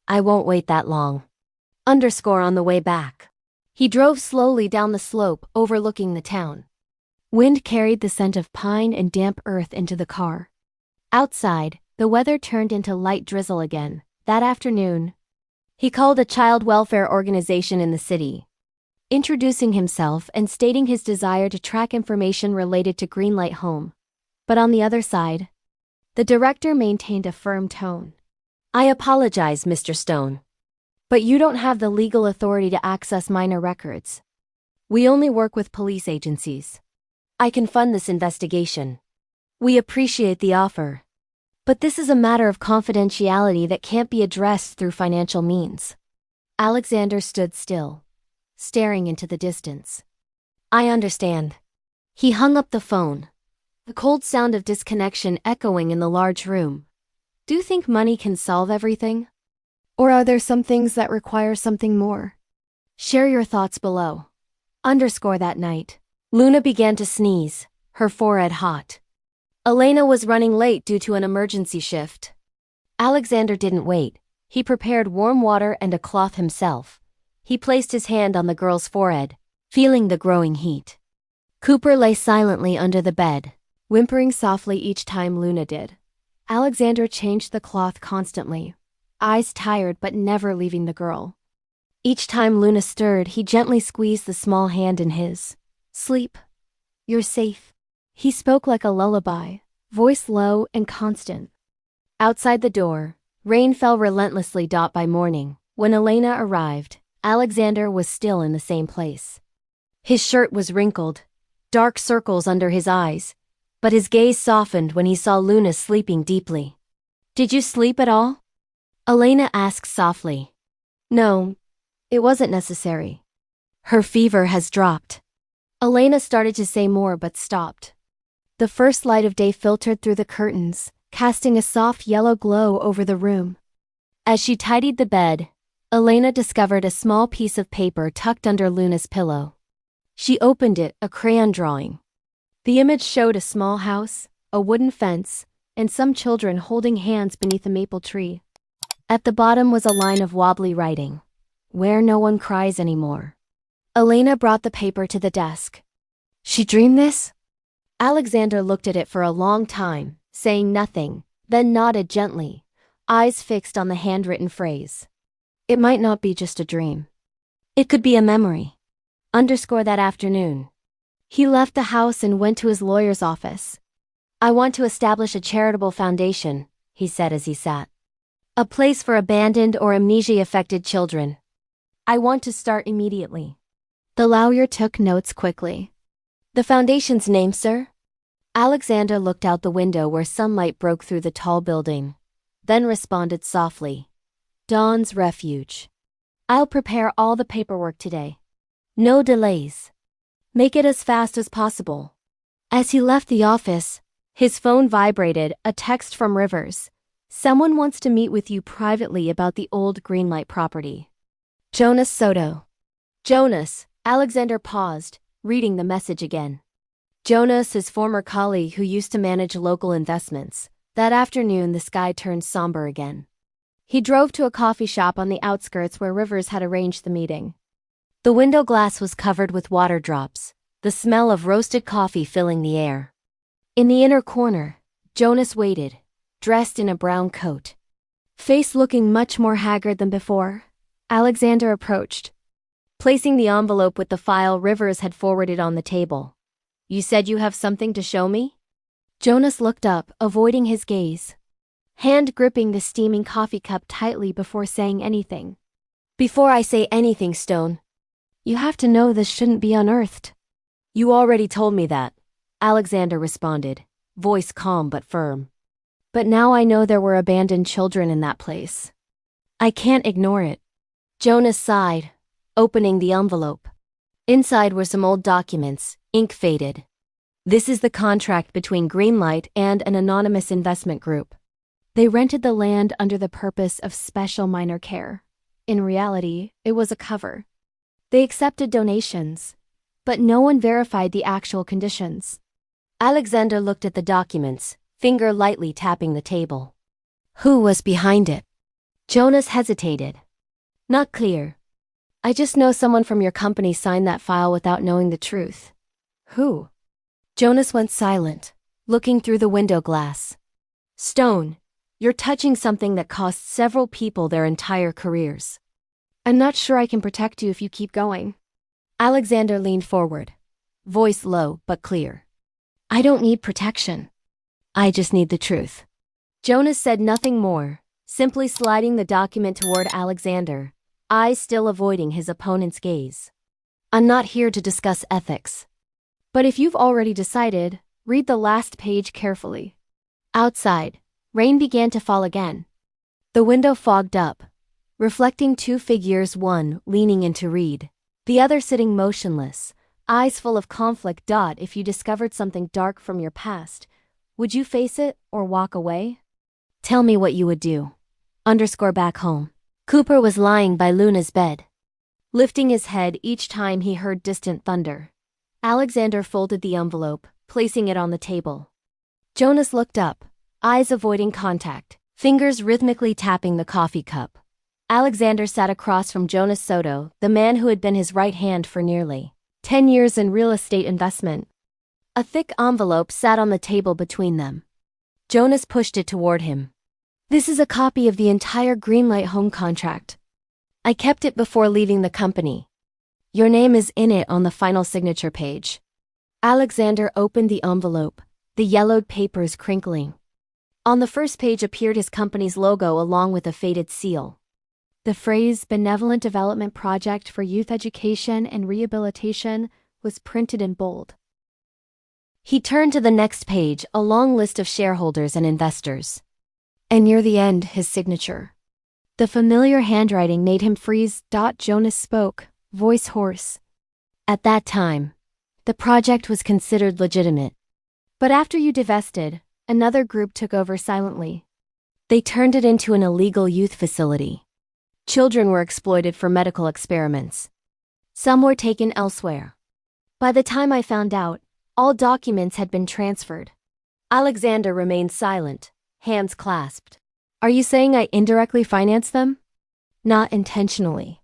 "I won't wait that long." On the way back. He drove slowly down the slope overlooking the town. Wind carried the scent of pine and damp earth into the car. Outside, the weather turned into light drizzle again. That afternoon, He called a child welfare organization in the city, introducing himself and stating his desire to track information related to Greenlight Home. But on the other side, the director maintained a firm tone. I apologize, Mr. Stone, but you don't have the legal authority to access minor records. We only work with police agencies. I can fund this investigation. We appreciate the offer, but this is a matter of confidentiality that can't be addressed through financial means. Alexander stood still, staring into the distance. I understand. He hung up the phone, the cold sound of disconnection echoing in the large room. Do you think money can solve everything? Or are there some things that require something more? Share your thoughts below. That night, Luna began to sneeze, her forehead hot. Elena was running late due to an emergency shift. Alexander didn't wait. He prepared warm water and a cloth himself. He placed his hand on the girl's forehead, feeling the growing heat. Cooper lay silently under the bed, whimpering softly each time Luna did. Alexander changed the cloth constantly, eyes tired but never leaving the girl. Each time Luna stirred, he gently squeezed the small hand in his. Sleep. You're safe. He spoke like a lullaby, voice low and constant. Outside the door, rain fell relentlessly. By morning, when Elena arrived, Alexander was still in the same place. His shirt was wrinkled, dark circles under his eyes, but his gaze softened when he saw Luna sleeping deeply. Did you sleep at all? Elena asked softly. No, it wasn't necessary. Her fever has dropped. Elena started to say more but stopped. The first light of day filtered through the curtains, casting a soft yellow glow over the room. As she tidied the bed, Elena discovered a small piece of paper tucked under Luna's pillow. She opened it, a crayon drawing. The image showed a small house, a wooden fence, and some children holding hands beneath a maple tree. At the bottom was a line of wobbly writing. Where no one cries anymore. Elena brought the paper to the desk. She dreamed this? Alexander looked at it for a long time, saying nothing, then nodded gently, eyes fixed on the handwritten phrase. It might not be just a dream. It could be a memory. That afternoon, he left the house and went to his lawyer's office. I want to establish a charitable foundation, he said as he sat. A place for abandoned or amnesia-affected children. I want to start immediately. The lawyer took notes quickly. The foundation's name, sir? Alexander looked out the window where sunlight broke through the tall building, then responded softly. Dawn's Refuge. I'll prepare all the paperwork today. No delays. Make it as fast as possible. As he left the office, his phone vibrated, a text from Rivers. Someone wants to meet with you privately about the old Greenlight property. Jonas Soto. Jonas, Alexander paused, reading the message again. Jonas, his former colleague who used to manage local investments. That afternoon the sky turned somber again. He drove to a coffee shop on the outskirts where Rivers had arranged the meeting. The window glass was covered with water drops, the smell of roasted coffee filling the air. In the inner corner, Jonas waited, dressed in a brown coat. Face looking much more haggard than before, Alexander approached, placing the envelope with the file Rivers had forwarded on the table. You said you have something to show me? Jonas looked up, avoiding his gaze, hand gripping the steaming coffee cup tightly before saying anything. Before I say anything, Stone, you have to know this shouldn't be unearthed. You already told me that, Alexander responded, voice calm but firm. But now I know there were abandoned children in that place. I can't ignore it. Jonas sighed, opening the envelope. Inside were some old documents, ink faded. This is the contract between Greenlight and an anonymous investment group. They rented the land under the purpose of special minor care. In reality, it was a cover. They accepted donations, but no one verified the actual conditions. Alexander looked at the documents, finger lightly tapping the table. Who was behind it? Jonas hesitated. Not clear. I just know someone from your company signed that file without knowing the truth. Who? Jonas went silent, looking through the window glass. Stone, you're touching something that cost several people their entire careers. I'm not sure I can protect you if you keep going. Alexander leaned forward, voice low but clear. I don't need protection. I just need the truth. Jonas said nothing more, simply sliding the document toward Alexander, eyes still avoiding his opponent's gaze. I'm not here to discuss ethics. But if you've already decided, read the last page carefully. Outside, rain began to fall again. The window fogged up, reflecting two figures, one leaning in to read, the other sitting motionless, eyes full of conflict. If you discovered something dark from your past, would you face it or walk away? Tell me what you would do. Back home. Cooper was lying by Luna's bed, lifting his head each time he heard distant thunder. Alexander folded the envelope, placing it on the table. Jonas looked up, eyes avoiding contact, fingers rhythmically tapping the coffee cup. Alexander sat across from Jonas Soto, the man who had been his right hand for nearly 10 years in real estate investment. A thick envelope sat on the table between them. Jonas pushed it toward him. This is a copy of the entire Greenlight home contract. I kept it before leaving the company. Your name is in it on the final signature page. Alexander opened the envelope, the yellowed papers crinkling. On the first page appeared his company's logo along with a faded seal. The phrase Benevolent Development Project for Youth Education and Rehabilitation was printed in bold. He turned to the next page, a long list of shareholders and investors. And near the end, his signature. The familiar handwriting made him freeze. Jonas spoke, voice hoarse. At that time, the project was considered legitimate. But after you divested, another group took over silently. They turned it into an illegal youth facility. Children were exploited for medical experiments. Some were taken elsewhere. By the time I found out, all documents had been transferred. Alexander remained silent, hands clasped. Are you saying I indirectly financed them? Not intentionally.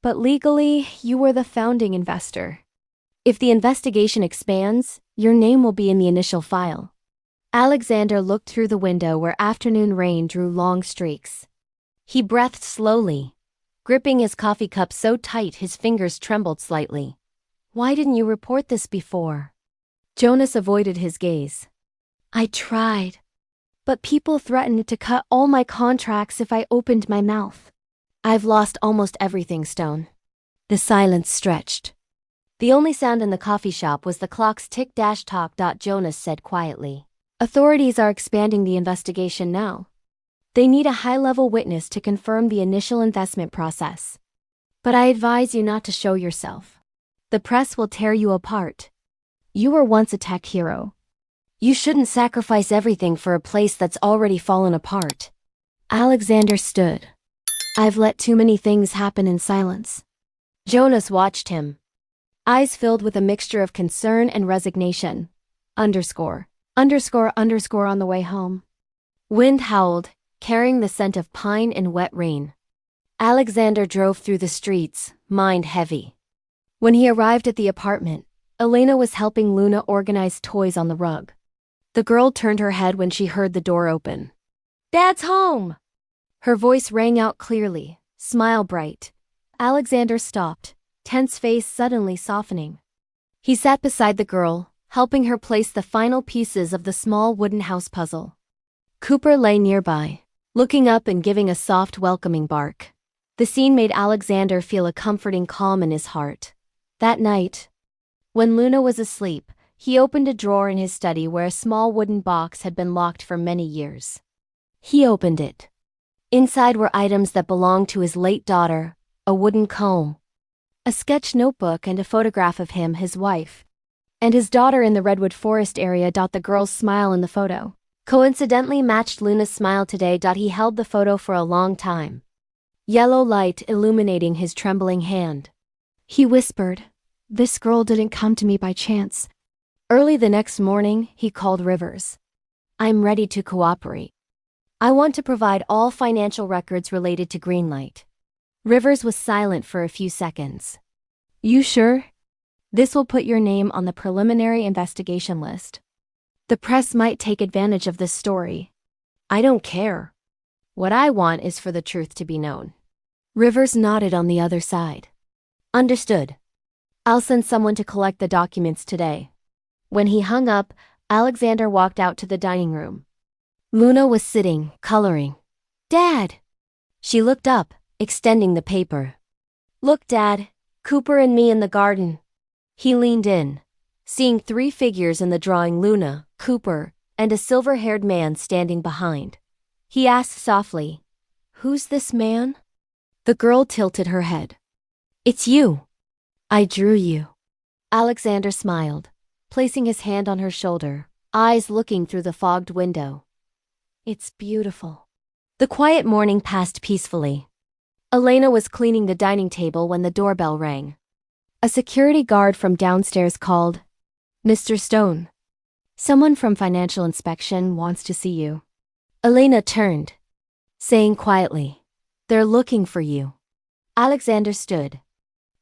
But legally, you were the founding investor. If the investigation expands, your name will be in the initial file. Alexander looked through the window where afternoon rain drew long streaks. He breathed slowly, gripping his coffee cup so tight his fingers trembled slightly. Why didn't you report this before? Jonas avoided his gaze. I tried. But people threatened to cut all my contracts if I opened my mouth. I've lost almost everything, Stone. The silence stretched. The only sound in the coffee shop was the clock's tick-tock. Jonas said quietly. Authorities are expanding the investigation now. They need a high-level witness to confirm the initial investment process. But I advise you not to show yourself. The press will tear you apart. You were once a tech hero. You shouldn't sacrifice everything for a place that's already fallen apart. Alexander stood. I've let too many things happen in silence. Jonas watched him, eyes filled with a mixture of concern and resignation. On the way home. Wind howled, carrying the scent of pine and wet rain. Alexander drove through the streets, mind heavy. When he arrived at the apartment, Elena was helping Luna organize toys on the rug. The girl turned her head when she heard the door open. Dad's home! Her voice rang out clearly, smile bright. Alexander stopped, tense face suddenly softening. He sat beside the girl, helping her place the final pieces of the small wooden house puzzle. Cooper lay nearby, looking up and giving a soft welcoming bark. The scene made Alexander feel a comforting calm in his heart. That night, when Luna was asleep, he opened a drawer in his study where a small wooden box had been locked for many years. He opened it. Inside were items that belonged to his late daughter, a wooden comb, a sketch notebook and a photograph of him, his wife, and his daughter in the redwood forest area. The girl's smile in the photo coincidentally matched Luna's smile today. He held the photo for a long time, yellow light illuminating his trembling hand. He whispered, "This girl didn't come to me by chance." Early the next morning, he called Rivers. "I'm ready to cooperate. I want to provide all financial records related to Greenlight." Rivers was silent for a few seconds. "You sure? This will put your name on the preliminary investigation list. The press might take advantage of this story. I don't care. What I want is for the truth to be known." Rivers nodded on the other side. Understood. I'll send someone to collect the documents today. When he hung up, Alexander walked out to the dining room. Luna was sitting, coloring. Dad! She looked up, extending the paper. Look, Dad, Cooper and me in the garden. He leaned in, seeing 3 figures in the drawing: Luna, Cooper, and a silver-haired man standing behind. He asked softly, "Who's this man?" The girl tilted her head. "It's you. I drew you." Alexander smiled, placing his hand on her shoulder, eyes looking through the fogged window. "It's beautiful." The quiet morning passed peacefully. Elena was cleaning the dining table when the doorbell rang. A security guard from downstairs called, "Mr. Stone. Someone from financial inspection wants to see you." Elena turned, saying quietly, "They're looking for you." Alexander stood,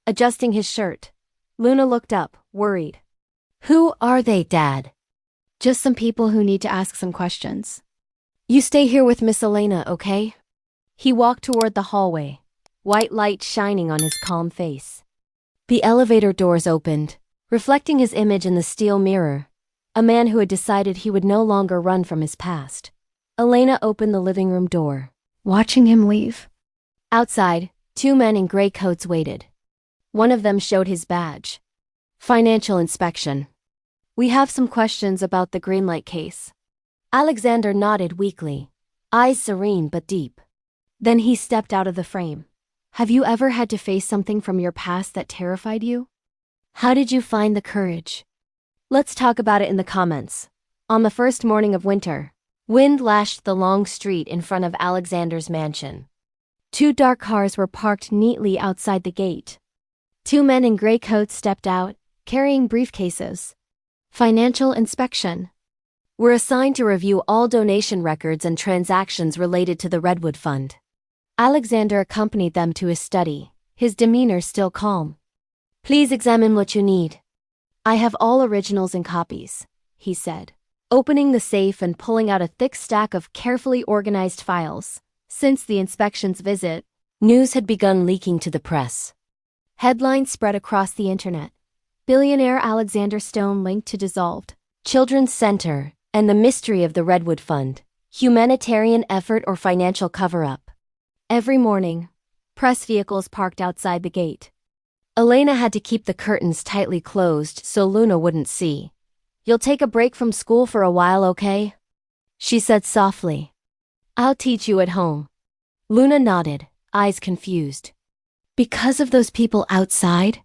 adjusting his shirt. Luna looked up, worried. "Who are they, Dad?" "Just some people who need to ask some questions." "You stay here with Miss Elena, okay?" He walked toward the hallway, white light shining on his calm face. The elevator doors opened, reflecting his image in the steel mirror, a man who had decided he would no longer run from his past. Elena opened the living room door, watching him leave. Outside, 2 men in gray coats waited. One of them showed his badge. "Financial inspection. We have some questions about the Greenlight case." Alexander nodded weakly, eyes serene but deep. Then he stepped out of the frame. "Have you ever had to face something from your past that terrified you? How did you find the courage? Let's talk about it in the comments." On the first morning of winter, wind lashed the long street in front of Alexander's mansion. 2 dark cars were parked neatly outside the gate. 2 men in gray coats stepped out, carrying briefcases. "Financial inspection. We're assigned to review all donation records and transactions related to the Redwood Fund." Alexander accompanied them to his study, his demeanor still calm. "Please examine what you need. I have all originals and copies," he said, opening the safe and pulling out a thick stack of carefully organized files. Since the inspection's visit, news had begun leaking to the press. Headlines spread across the internet. Billionaire Alexander Stone linked to dissolved Children's Center and the mystery of the Redwood Fund, humanitarian effort or financial cover-up. Every morning, press vehicles parked outside the gate. Elena had to keep the curtains tightly closed so Luna wouldn't see. "You'll take a break from school for a while, okay?" she said softly. "I'll teach you at home." Luna nodded, eyes confused. "Because of those people outside?"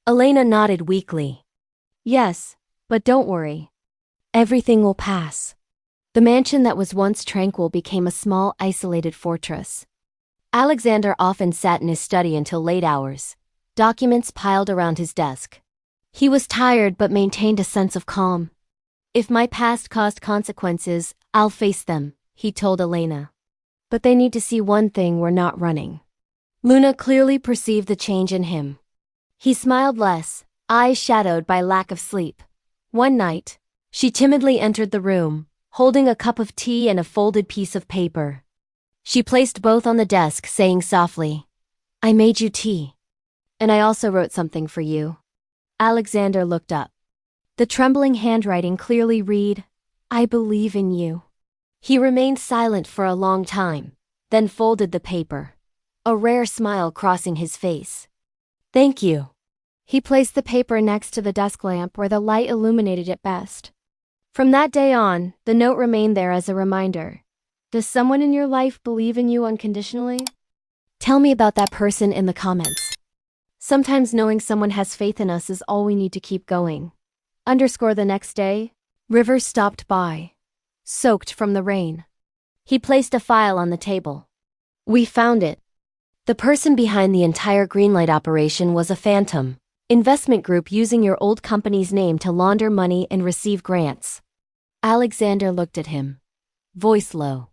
Elena nodded weakly. "Yes, but don't worry. Everything will pass." The mansion that was once tranquil became a small, isolated fortress. Alexander often sat in his study until late hours, documents piled around his desk. He was tired but maintained a sense of calm. "If my past caused consequences, I'll face them," he told Elena. "But they need to see one thing: we're not running." Luna clearly perceived the change in him. He smiled less, eyes shadowed by lack of sleep. One night, she timidly entered the room, holding a cup of tea and a folded piece of paper. She placed both on the desk, saying softly, "I made you tea. And I also wrote something for you." Alexander looked up. The trembling handwriting clearly read, "I believe in you." He remained silent for a long time, then folded the paper, a rare smile crossing his face. "Thank you." He placed the paper next to the desk lamp where the light illuminated it best. From that day on, the note remained there as a reminder. Does someone in your life believe in you unconditionally? Tell me about that person in the comments. Sometimes knowing someone has faith in us is all we need to keep going. The next day, Rivers stopped by, soaked from the rain. He placed a file on the table. "We found it. The person behind the entire Greenlight operation was a phantom investment group using your old company's name to launder money and receive grants." Alexander looked at him, voice low.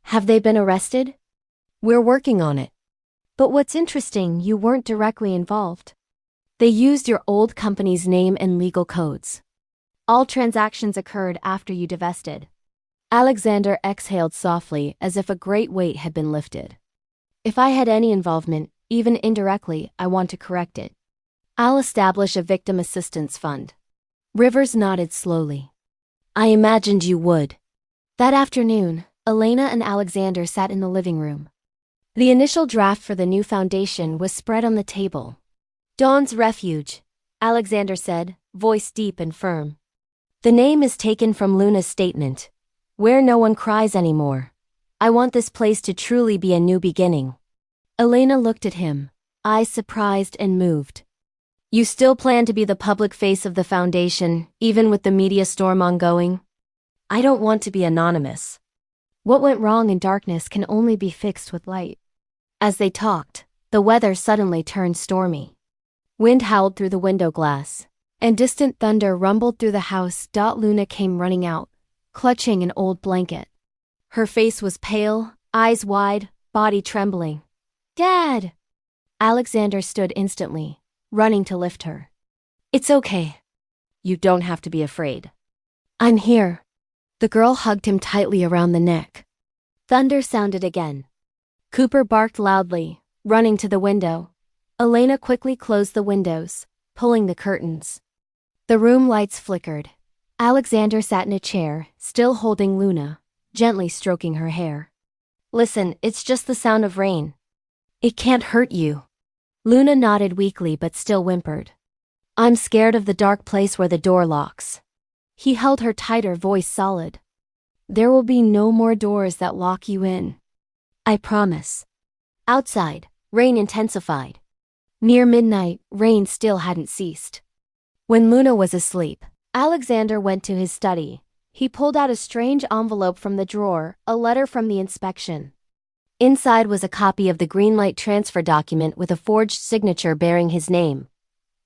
"Have they been arrested?" "We're working on it." "But what's interesting, you weren't directly involved. They used your old company's name and legal codes. All transactions occurred after you divested." Alexander exhaled softly as if a great weight had been lifted. If I had any involvement, even indirectly, I want to correct it. I'll establish a victim assistance fund. Rivers nodded slowly. I imagined you would. That afternoon, Elena and Alexander sat in the living room. The initial draft for the new foundation was spread on the table. Dawn's Refuge, Alexander said, voice deep and firm. The name is taken from Luna's statement, where no one cries anymore. I want this place to truly be a new beginning. Elena looked at him, eyes surprised and moved. You still plan to be the public face of the foundation, even with the media storm ongoing? I don't want to be anonymous. What went wrong in darkness can only be fixed with light. As they talked, the weather suddenly turned stormy. Wind howled through the window glass, and distant thunder rumbled through the house. Luna came running out, clutching an old blanket. Her face was pale, eyes wide, body trembling. Dad! Alexander stood instantly, running to lift her. It's okay. You don't have to be afraid. I'm here. The girl hugged him tightly around the neck. Thunder sounded again. Cooper barked loudly, running to the window. Elena quickly closed the windows, pulling the curtains. The room lights flickered. Alexander sat in a chair, still holding Luna, gently stroking her hair. Listen, it's just the sound of rain. It can't hurt you. Luna nodded weakly but still whimpered. I'm scared of the dark place where the door locks. He held her tighter, voice solid. There will be no more doors that lock you in. I promise. Outside, rain intensified. Near midnight, rain still hadn't ceased. When Luna was asleep, Alexander went to his study. He pulled out a strange envelope from the drawer, a letter from the inspection. Inside was a copy of the greenlight transfer document with a forged signature bearing his name.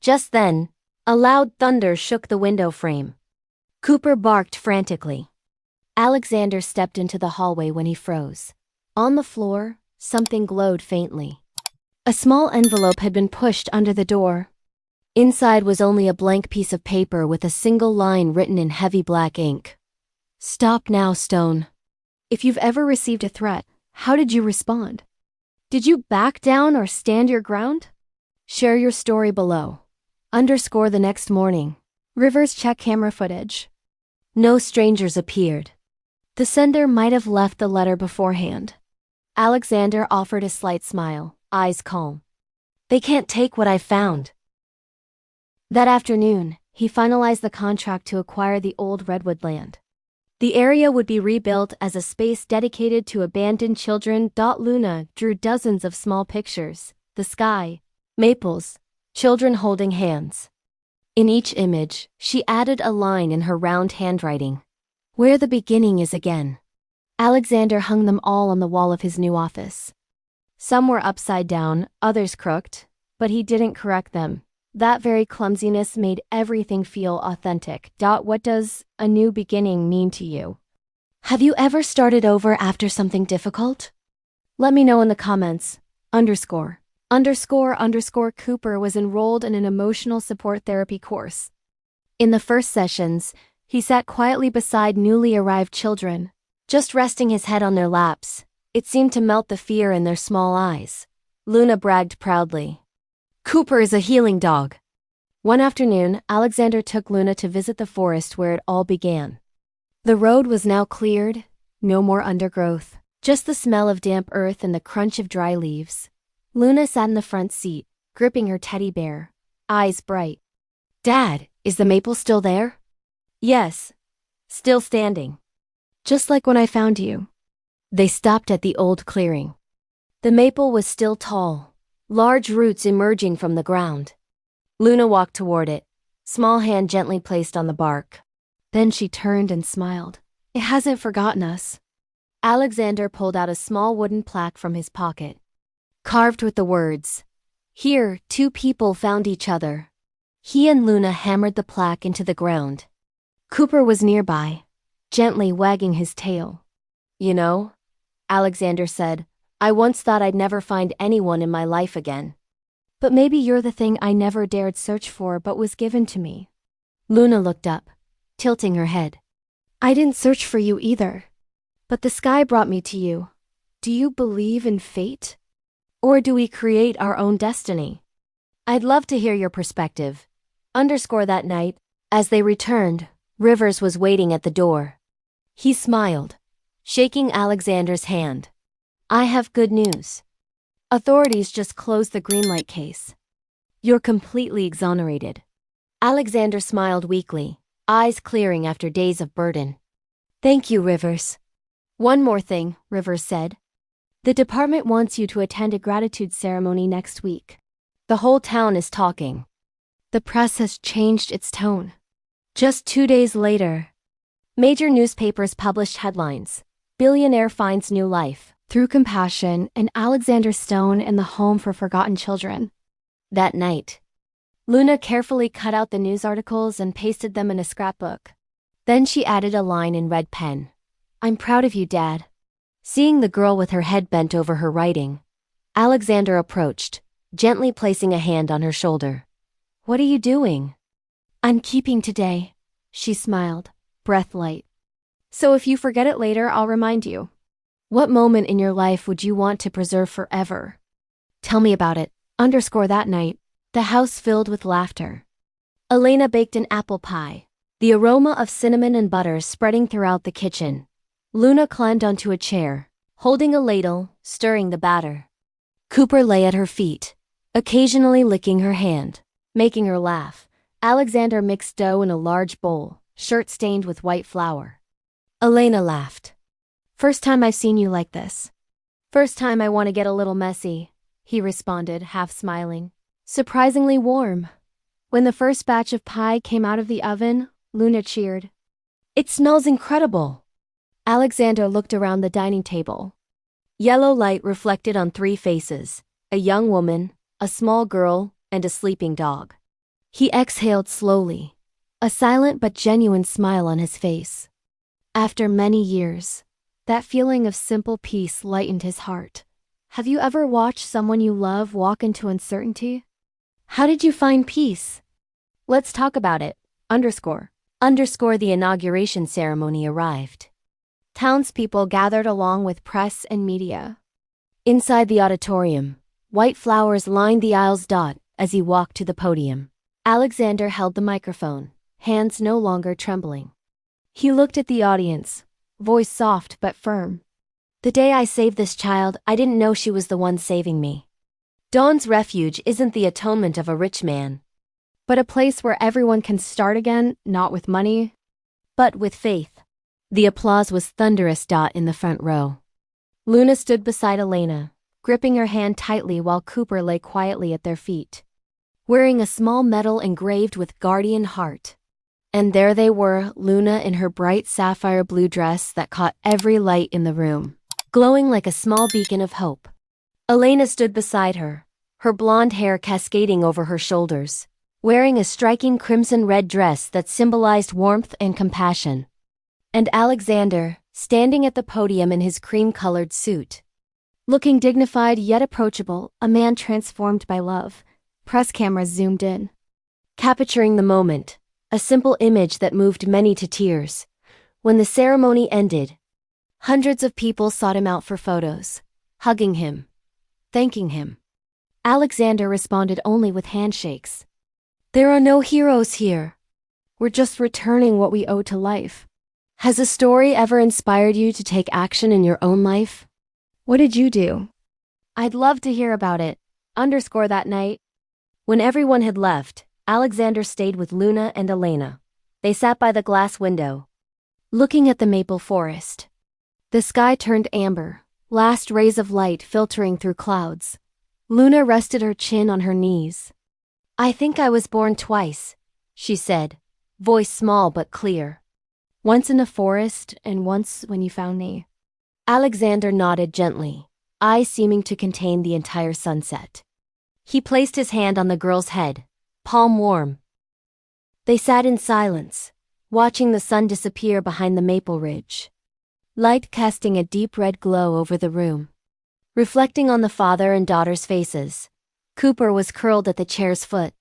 Just then, a loud thunder shook the window frame. Cooper barked frantically. Alexander stepped into the hallway when he froze. On the floor, something glowed faintly. A small envelope had been pushed under the door. Inside was only a blank piece of paper with a single line written in heavy black ink. Stop now, Stone. If you've ever received a threat, how did you respond? Did you back down or stand your ground? Share your story below. _ the next morning. Rivers check camera footage. No strangers appeared. The sender might have left the letter beforehand. Alexander offered a slight smile, eyes calm. They can't take what I found. That afternoon, he finalized the contract to acquire the old redwood land. The area would be rebuilt as a space dedicated to abandoned children. Luna drew dozens of small pictures, the sky, maples, children holding hands. In each image, she added a line in her round handwriting. Where the beginning is again. Alexander hung them all on the wall of his new office. Some were upside down, others crooked, but he didn't correct them. That very clumsiness made everything feel authentic. What does a new beginning mean to you? Have you ever started over after something difficult? Let me know in the comments. _ Cooper was enrolled in an emotional support therapy course. In the first sessions, he sat quietly beside newly arrived children, just resting his head on their laps. It seemed to melt the fear in their small eyes. Luna bragged proudly. Cooper is a healing dog. One afternoon, Alexander took Luna to visit the forest where it all began. The road was now cleared, no more undergrowth, just the smell of damp earth and the crunch of dry leaves. Luna sat in the front seat, gripping her teddy bear, eyes bright. Dad, is the maple still there? Yes, still standing. Just like when I found you. They stopped at the old clearing. The maple was still tall, large roots emerging from the ground. Luna walked toward it, small hand gently placed on the bark. Then she turned and smiled. It hasn't forgotten us. Alexander pulled out a small wooden plaque from his pocket. Carved with the words, "Here, two people found each other." He and Luna hammered the plaque into the ground. Cooper was nearby, gently wagging his tail. You know, Alexander said, I once thought I'd never find anyone in my life again. But maybe you're the thing I never dared search for but was given to me. Luna looked up, tilting her head. I didn't search for you either. But the sky brought me to you. Do you believe in fate? Or do we create our own destiny? I'd love to hear your perspective. That night, as they returned, Rivers was waiting at the door. He smiled, shaking Alexander's hand. I have good news. Authorities just closed the greenlight case. You're completely exonerated. Alexander smiled weakly, eyes clearing after days of burden. Thank you, Rivers. One more thing, Rivers said. The department wants you to attend a gratitude ceremony next week. The whole town is talking. The press has changed its tone. Just 2 days later, major newspapers published headlines. Billionaire finds new life through compassion in Alexander Stone in the home for forgotten children. That night, Luna carefully cut out the news articles and pasted them in a scrapbook. Then she added a line in red pen. I'm proud of you, Dad. Seeing the girl with her head bent over her writing, Alexander approached, gently placing a hand on her shoulder. What are you doing? I'm keeping today, she smiled, breath light. So if you forget it later, I'll remind you. What moment in your life would you want to preserve forever? Tell me about it. That night, the house filled with laughter. Elena baked an apple pie, the aroma of cinnamon and butter spreading throughout the kitchen. Luna climbed onto a chair, holding a ladle, stirring the batter. Cooper lay at her feet, occasionally licking her hand, making her laugh. Alexander mixed dough in a large bowl, shirt stained with white flour. Elena laughed. First time I've seen you like this. First time I want to get a little messy, he responded, half smiling. Surprisingly warm. When the first batch of pie came out of the oven, Luna cheered. It smells incredible. Alexander looked around the dining table. Yellow light reflected on 3 faces, a young woman, a small girl, and a sleeping dog. He exhaled slowly, a silent but genuine smile on his face. After many years, that feeling of simple peace lightened his heart. Have you ever watched someone you love walk into uncertainty? How did you find peace? Let's talk about it. The inauguration ceremony arrived. Townspeople gathered along with press and media. Inside the auditorium, white flowers lined the aisles. As he walked to the podium, Alexander held the microphone, hands no longer trembling. He looked at the audience, voice soft but firm. The day I saved this child, I didn't know she was the one saving me. Dawn's Refuge isn't the atonement of a rich man, but a place where everyone can start again, not with money, but with faith. The applause was thunderous. In the front row, Luna stood beside Elena, gripping her hand tightly while Cooper lay quietly at their feet, wearing a small medal engraved with Guardian Heart. And there they were, Luna in her bright sapphire blue dress that caught every light in the room, glowing like a small beacon of hope. Elena stood beside her, her blonde hair cascading over her shoulders, wearing a striking crimson-red dress that symbolized warmth and compassion. And Alexander, standing at the podium in his cream-colored suit, looking dignified yet approachable, a man transformed by love. Press cameras zoomed in, capturing the moment, a simple image that moved many to tears. When the ceremony ended, hundreds of people sought him out for photos, hugging him, thanking him. Alexander responded only with handshakes. There are no heroes here. We're just returning what we owe to life. Has a story ever inspired you to take action in your own life? What did you do? I'd love to hear about it. That night, when everyone had left, Alexander stayed with Luna and Elena. They sat by the glass window, looking at the maple forest. The sky turned amber, last rays of light filtering through clouds. Luna rested her chin on her knees. I think I was born twice, she said, voice small but clear. Once in the forest and once when you found me. Alexander nodded gently, eyes seeming to contain the entire sunset. He placed his hand on the girl's head, palm warm. They sat in silence, watching the sun disappear behind the maple ridge, light casting a deep red glow over the room. Reflecting on the father and daughter's faces, Cooper was curled at the chair's foot,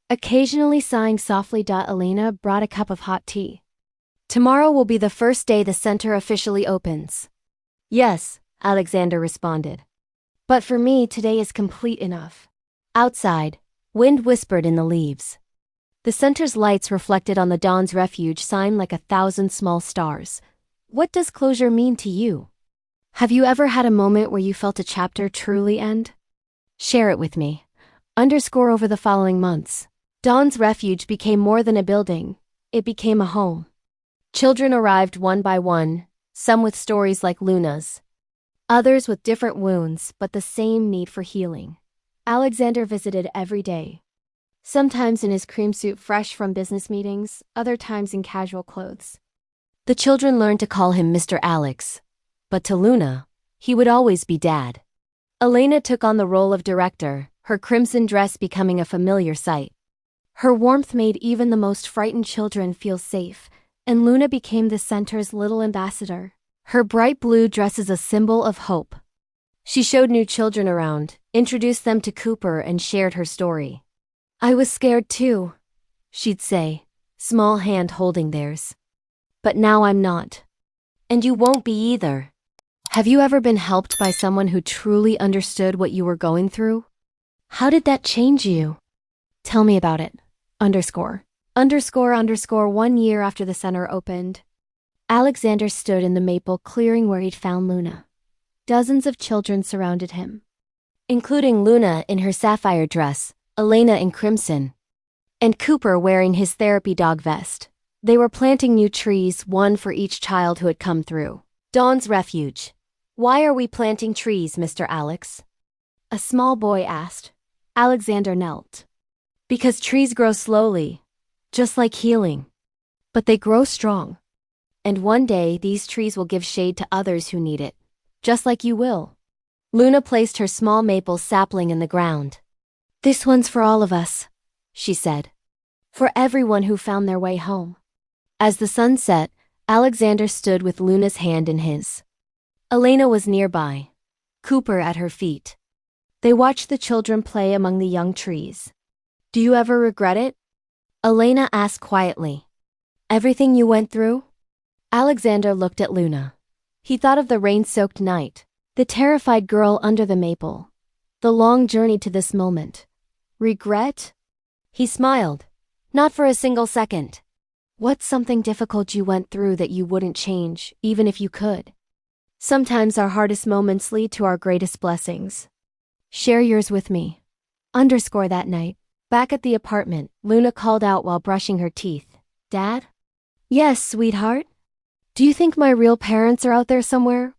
occasionally sighing softly. Elena brought a cup of hot tea. Tomorrow will be the first day the center officially opens. Yes, Alexander responded. But for me, today is complete enough. Outside, wind whispered in the leaves. The center's lights reflected on the dawn's refuge sign like 1,000 small stars. What does closure mean to you? Have you ever had a moment where you felt a chapter truly end? Share it with me. Underscore over the following months. Dawn's refuge became more than a building. It became a home. Children arrived one by one, some with stories like Luna's, others with different wounds but the same need for healing. Alexander visited every day, sometimes in his cream suit fresh from business meetings, other times in casual clothes. The children learned to call him Mr. Alex, but to Luna, he would always be Dad. Elena took on the role of director, her crimson dress becoming a familiar sight. Her warmth made even the most frightened children feel safe, and Luna became the center's little ambassador. Her bright blue dress is a symbol of hope. She showed new children around, introduced them to Cooper, and shared her story. I was scared too, she'd say, small hand holding theirs. But now I'm not. And you won't be either. Have you ever been helped by someone who truly understood what you were going through? How did that change you? Tell me about it. Underscore. 1 year after the center opened, Alexander stood in the maple clearing where he'd found Luna. Dozens of children surrounded him, including Luna in her sapphire dress, Elena in crimson, and Cooper wearing his therapy dog vest. They were planting new trees, one for each child who had come through. Dawn's refuge. Why are we planting trees, Mr. Alex? A small boy asked. Alexander knelt. Because trees grow slowly, just like healing. But they grow strong. And one day, these trees will give shade to others who need it, just like you will. Luna placed her small maple sapling in the ground. This one's for all of us, she said. For everyone who found their way home. As the sun set, Alexander stood with Luna's hand in his. Elena was nearby, Cooper at her feet. They watched the children play among the young trees. Do you ever regret it? Elena asked quietly. Everything you went through? Alexander looked at Luna. He thought of the rain-soaked night, the terrified girl under the maple, the long journey to this moment. Regret? He smiled. Not for a single second. What's something difficult you went through that you wouldn't change, even if you could? Sometimes our hardest moments lead to our greatest blessings. Share yours with me. Underscore that night. Back at the apartment, Luna called out while brushing her teeth. Dad? Yes, sweetheart? Do you think my real parents are out there somewhere?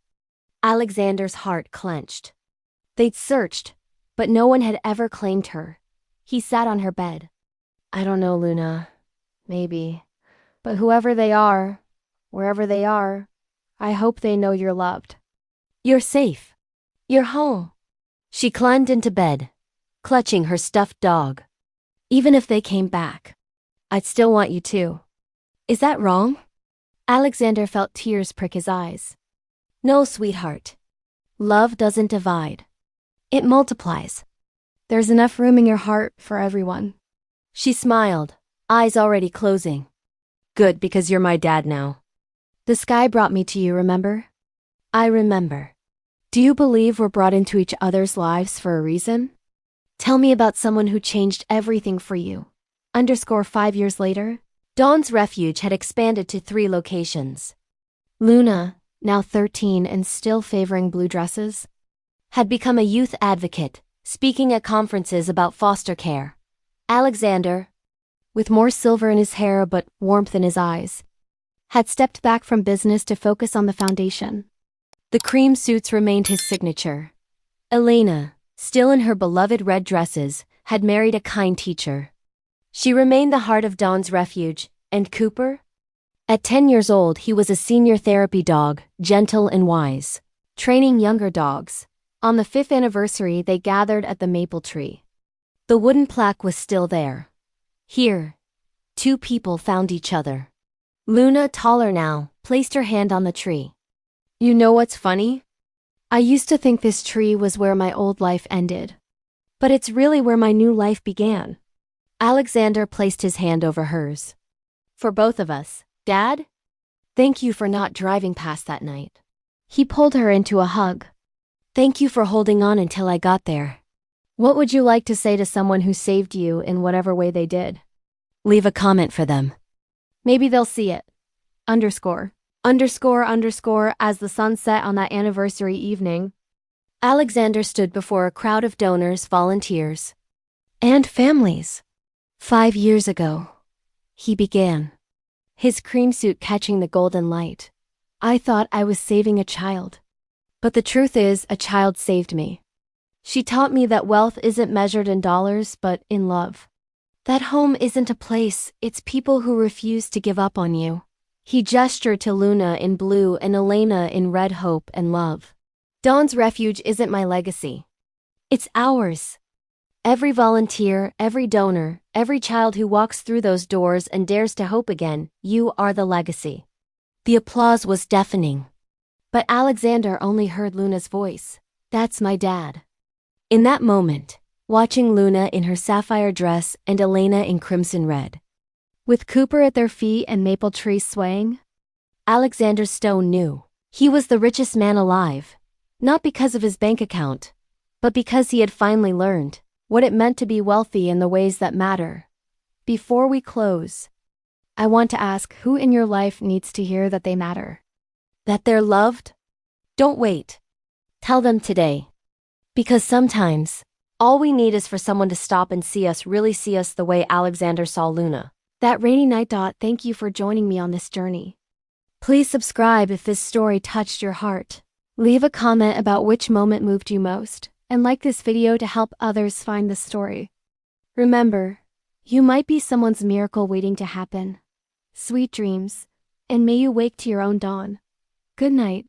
Alexander's heart clenched. They'd searched, but no one had ever claimed her. He sat on her bed. I don't know, Luna. Maybe. But whoever they are, wherever they are, I hope they know you're loved. You're safe. You're home. She climbed into bed, clutching her stuffed dog. Even if they came back, I'd still want you too. Is that wrong? Alexander felt tears prick his eyes. No, sweetheart. Love doesn't divide. It multiplies. There's enough room in your heart for everyone. She smiled, eyes already closing. Good, because you're my dad now. The sky brought me to you, remember? I remember. Do you believe we're brought into each other's lives for a reason? Tell me about someone who changed everything for you. Underscore 5 years later, Dawn's refuge had expanded to 3 locations. Luna, now 13 and still favoring blue dresses, had become a youth advocate, speaking at conferences about foster care. Alexander, with more silver in his hair but warmth in his eyes, had stepped back from business to focus on the foundation. The cream suits remained his signature. Elena, still in her beloved red dresses, had married a kind teacher. She remained the heart of Dawn's refuge, and Cooper? At 10 years old, he was a senior therapy dog, gentle and wise, training younger dogs. On the 5th anniversary, they gathered at the maple tree. The wooden plaque was still there. Here, 2 people found each other. Luna, taller now, placed her hand on the tree. You know what's funny? I used to think this tree was where my old life ended. But it's really where my new life began. Alexander placed his hand over hers. For both of us, Dad? Thank you for not driving past that night. He pulled her into a hug. Thank you for holding on until I got there. What would you like to say to someone who saved you in whatever way they did? Leave a comment for them. Maybe they'll see it. Underscore. Underscore underscore as the sun set on that anniversary evening. Alexander stood before a crowd of donors, volunteers, and families. 5 years ago, he began. His cream suit catching the golden light. I thought I was saving a child. But the truth is, a child saved me. She taught me that wealth isn't measured in dollars, but in love. That home isn't a place, it's people who refuse to give up on you. He gestured to Luna in blue and Elena in red. Hope and love. Dawn's Refuge isn't my legacy. It's ours. Every volunteer, every donor, every child who walks through those doors and dares to hope again, you are the legacy. The applause was deafening. But Alexander only heard Luna's voice. That's my dad. In that moment, watching Luna in her sapphire dress and Elena in crimson red, with Cooper at their feet and maple trees swaying, Alexander Stone knew he was the richest man alive, not because of his bank account, but because he had finally learned what it meant to be wealthy in the ways that matter. Before we close, I want to ask who in your life needs to hear that they matter, that they're loved? Don't wait. Tell them today. Because sometimes, all we need is for someone to stop and really see us the way Alexander saw Luna. That rainy night. Thank you for joining me on this journey. Please subscribe if this story touched your heart. Leave a comment about which moment moved you most, and like this video to help others find the story. Remember, you might be someone's miracle waiting to happen. Sweet dreams, and may you wake to your own dawn. Good night.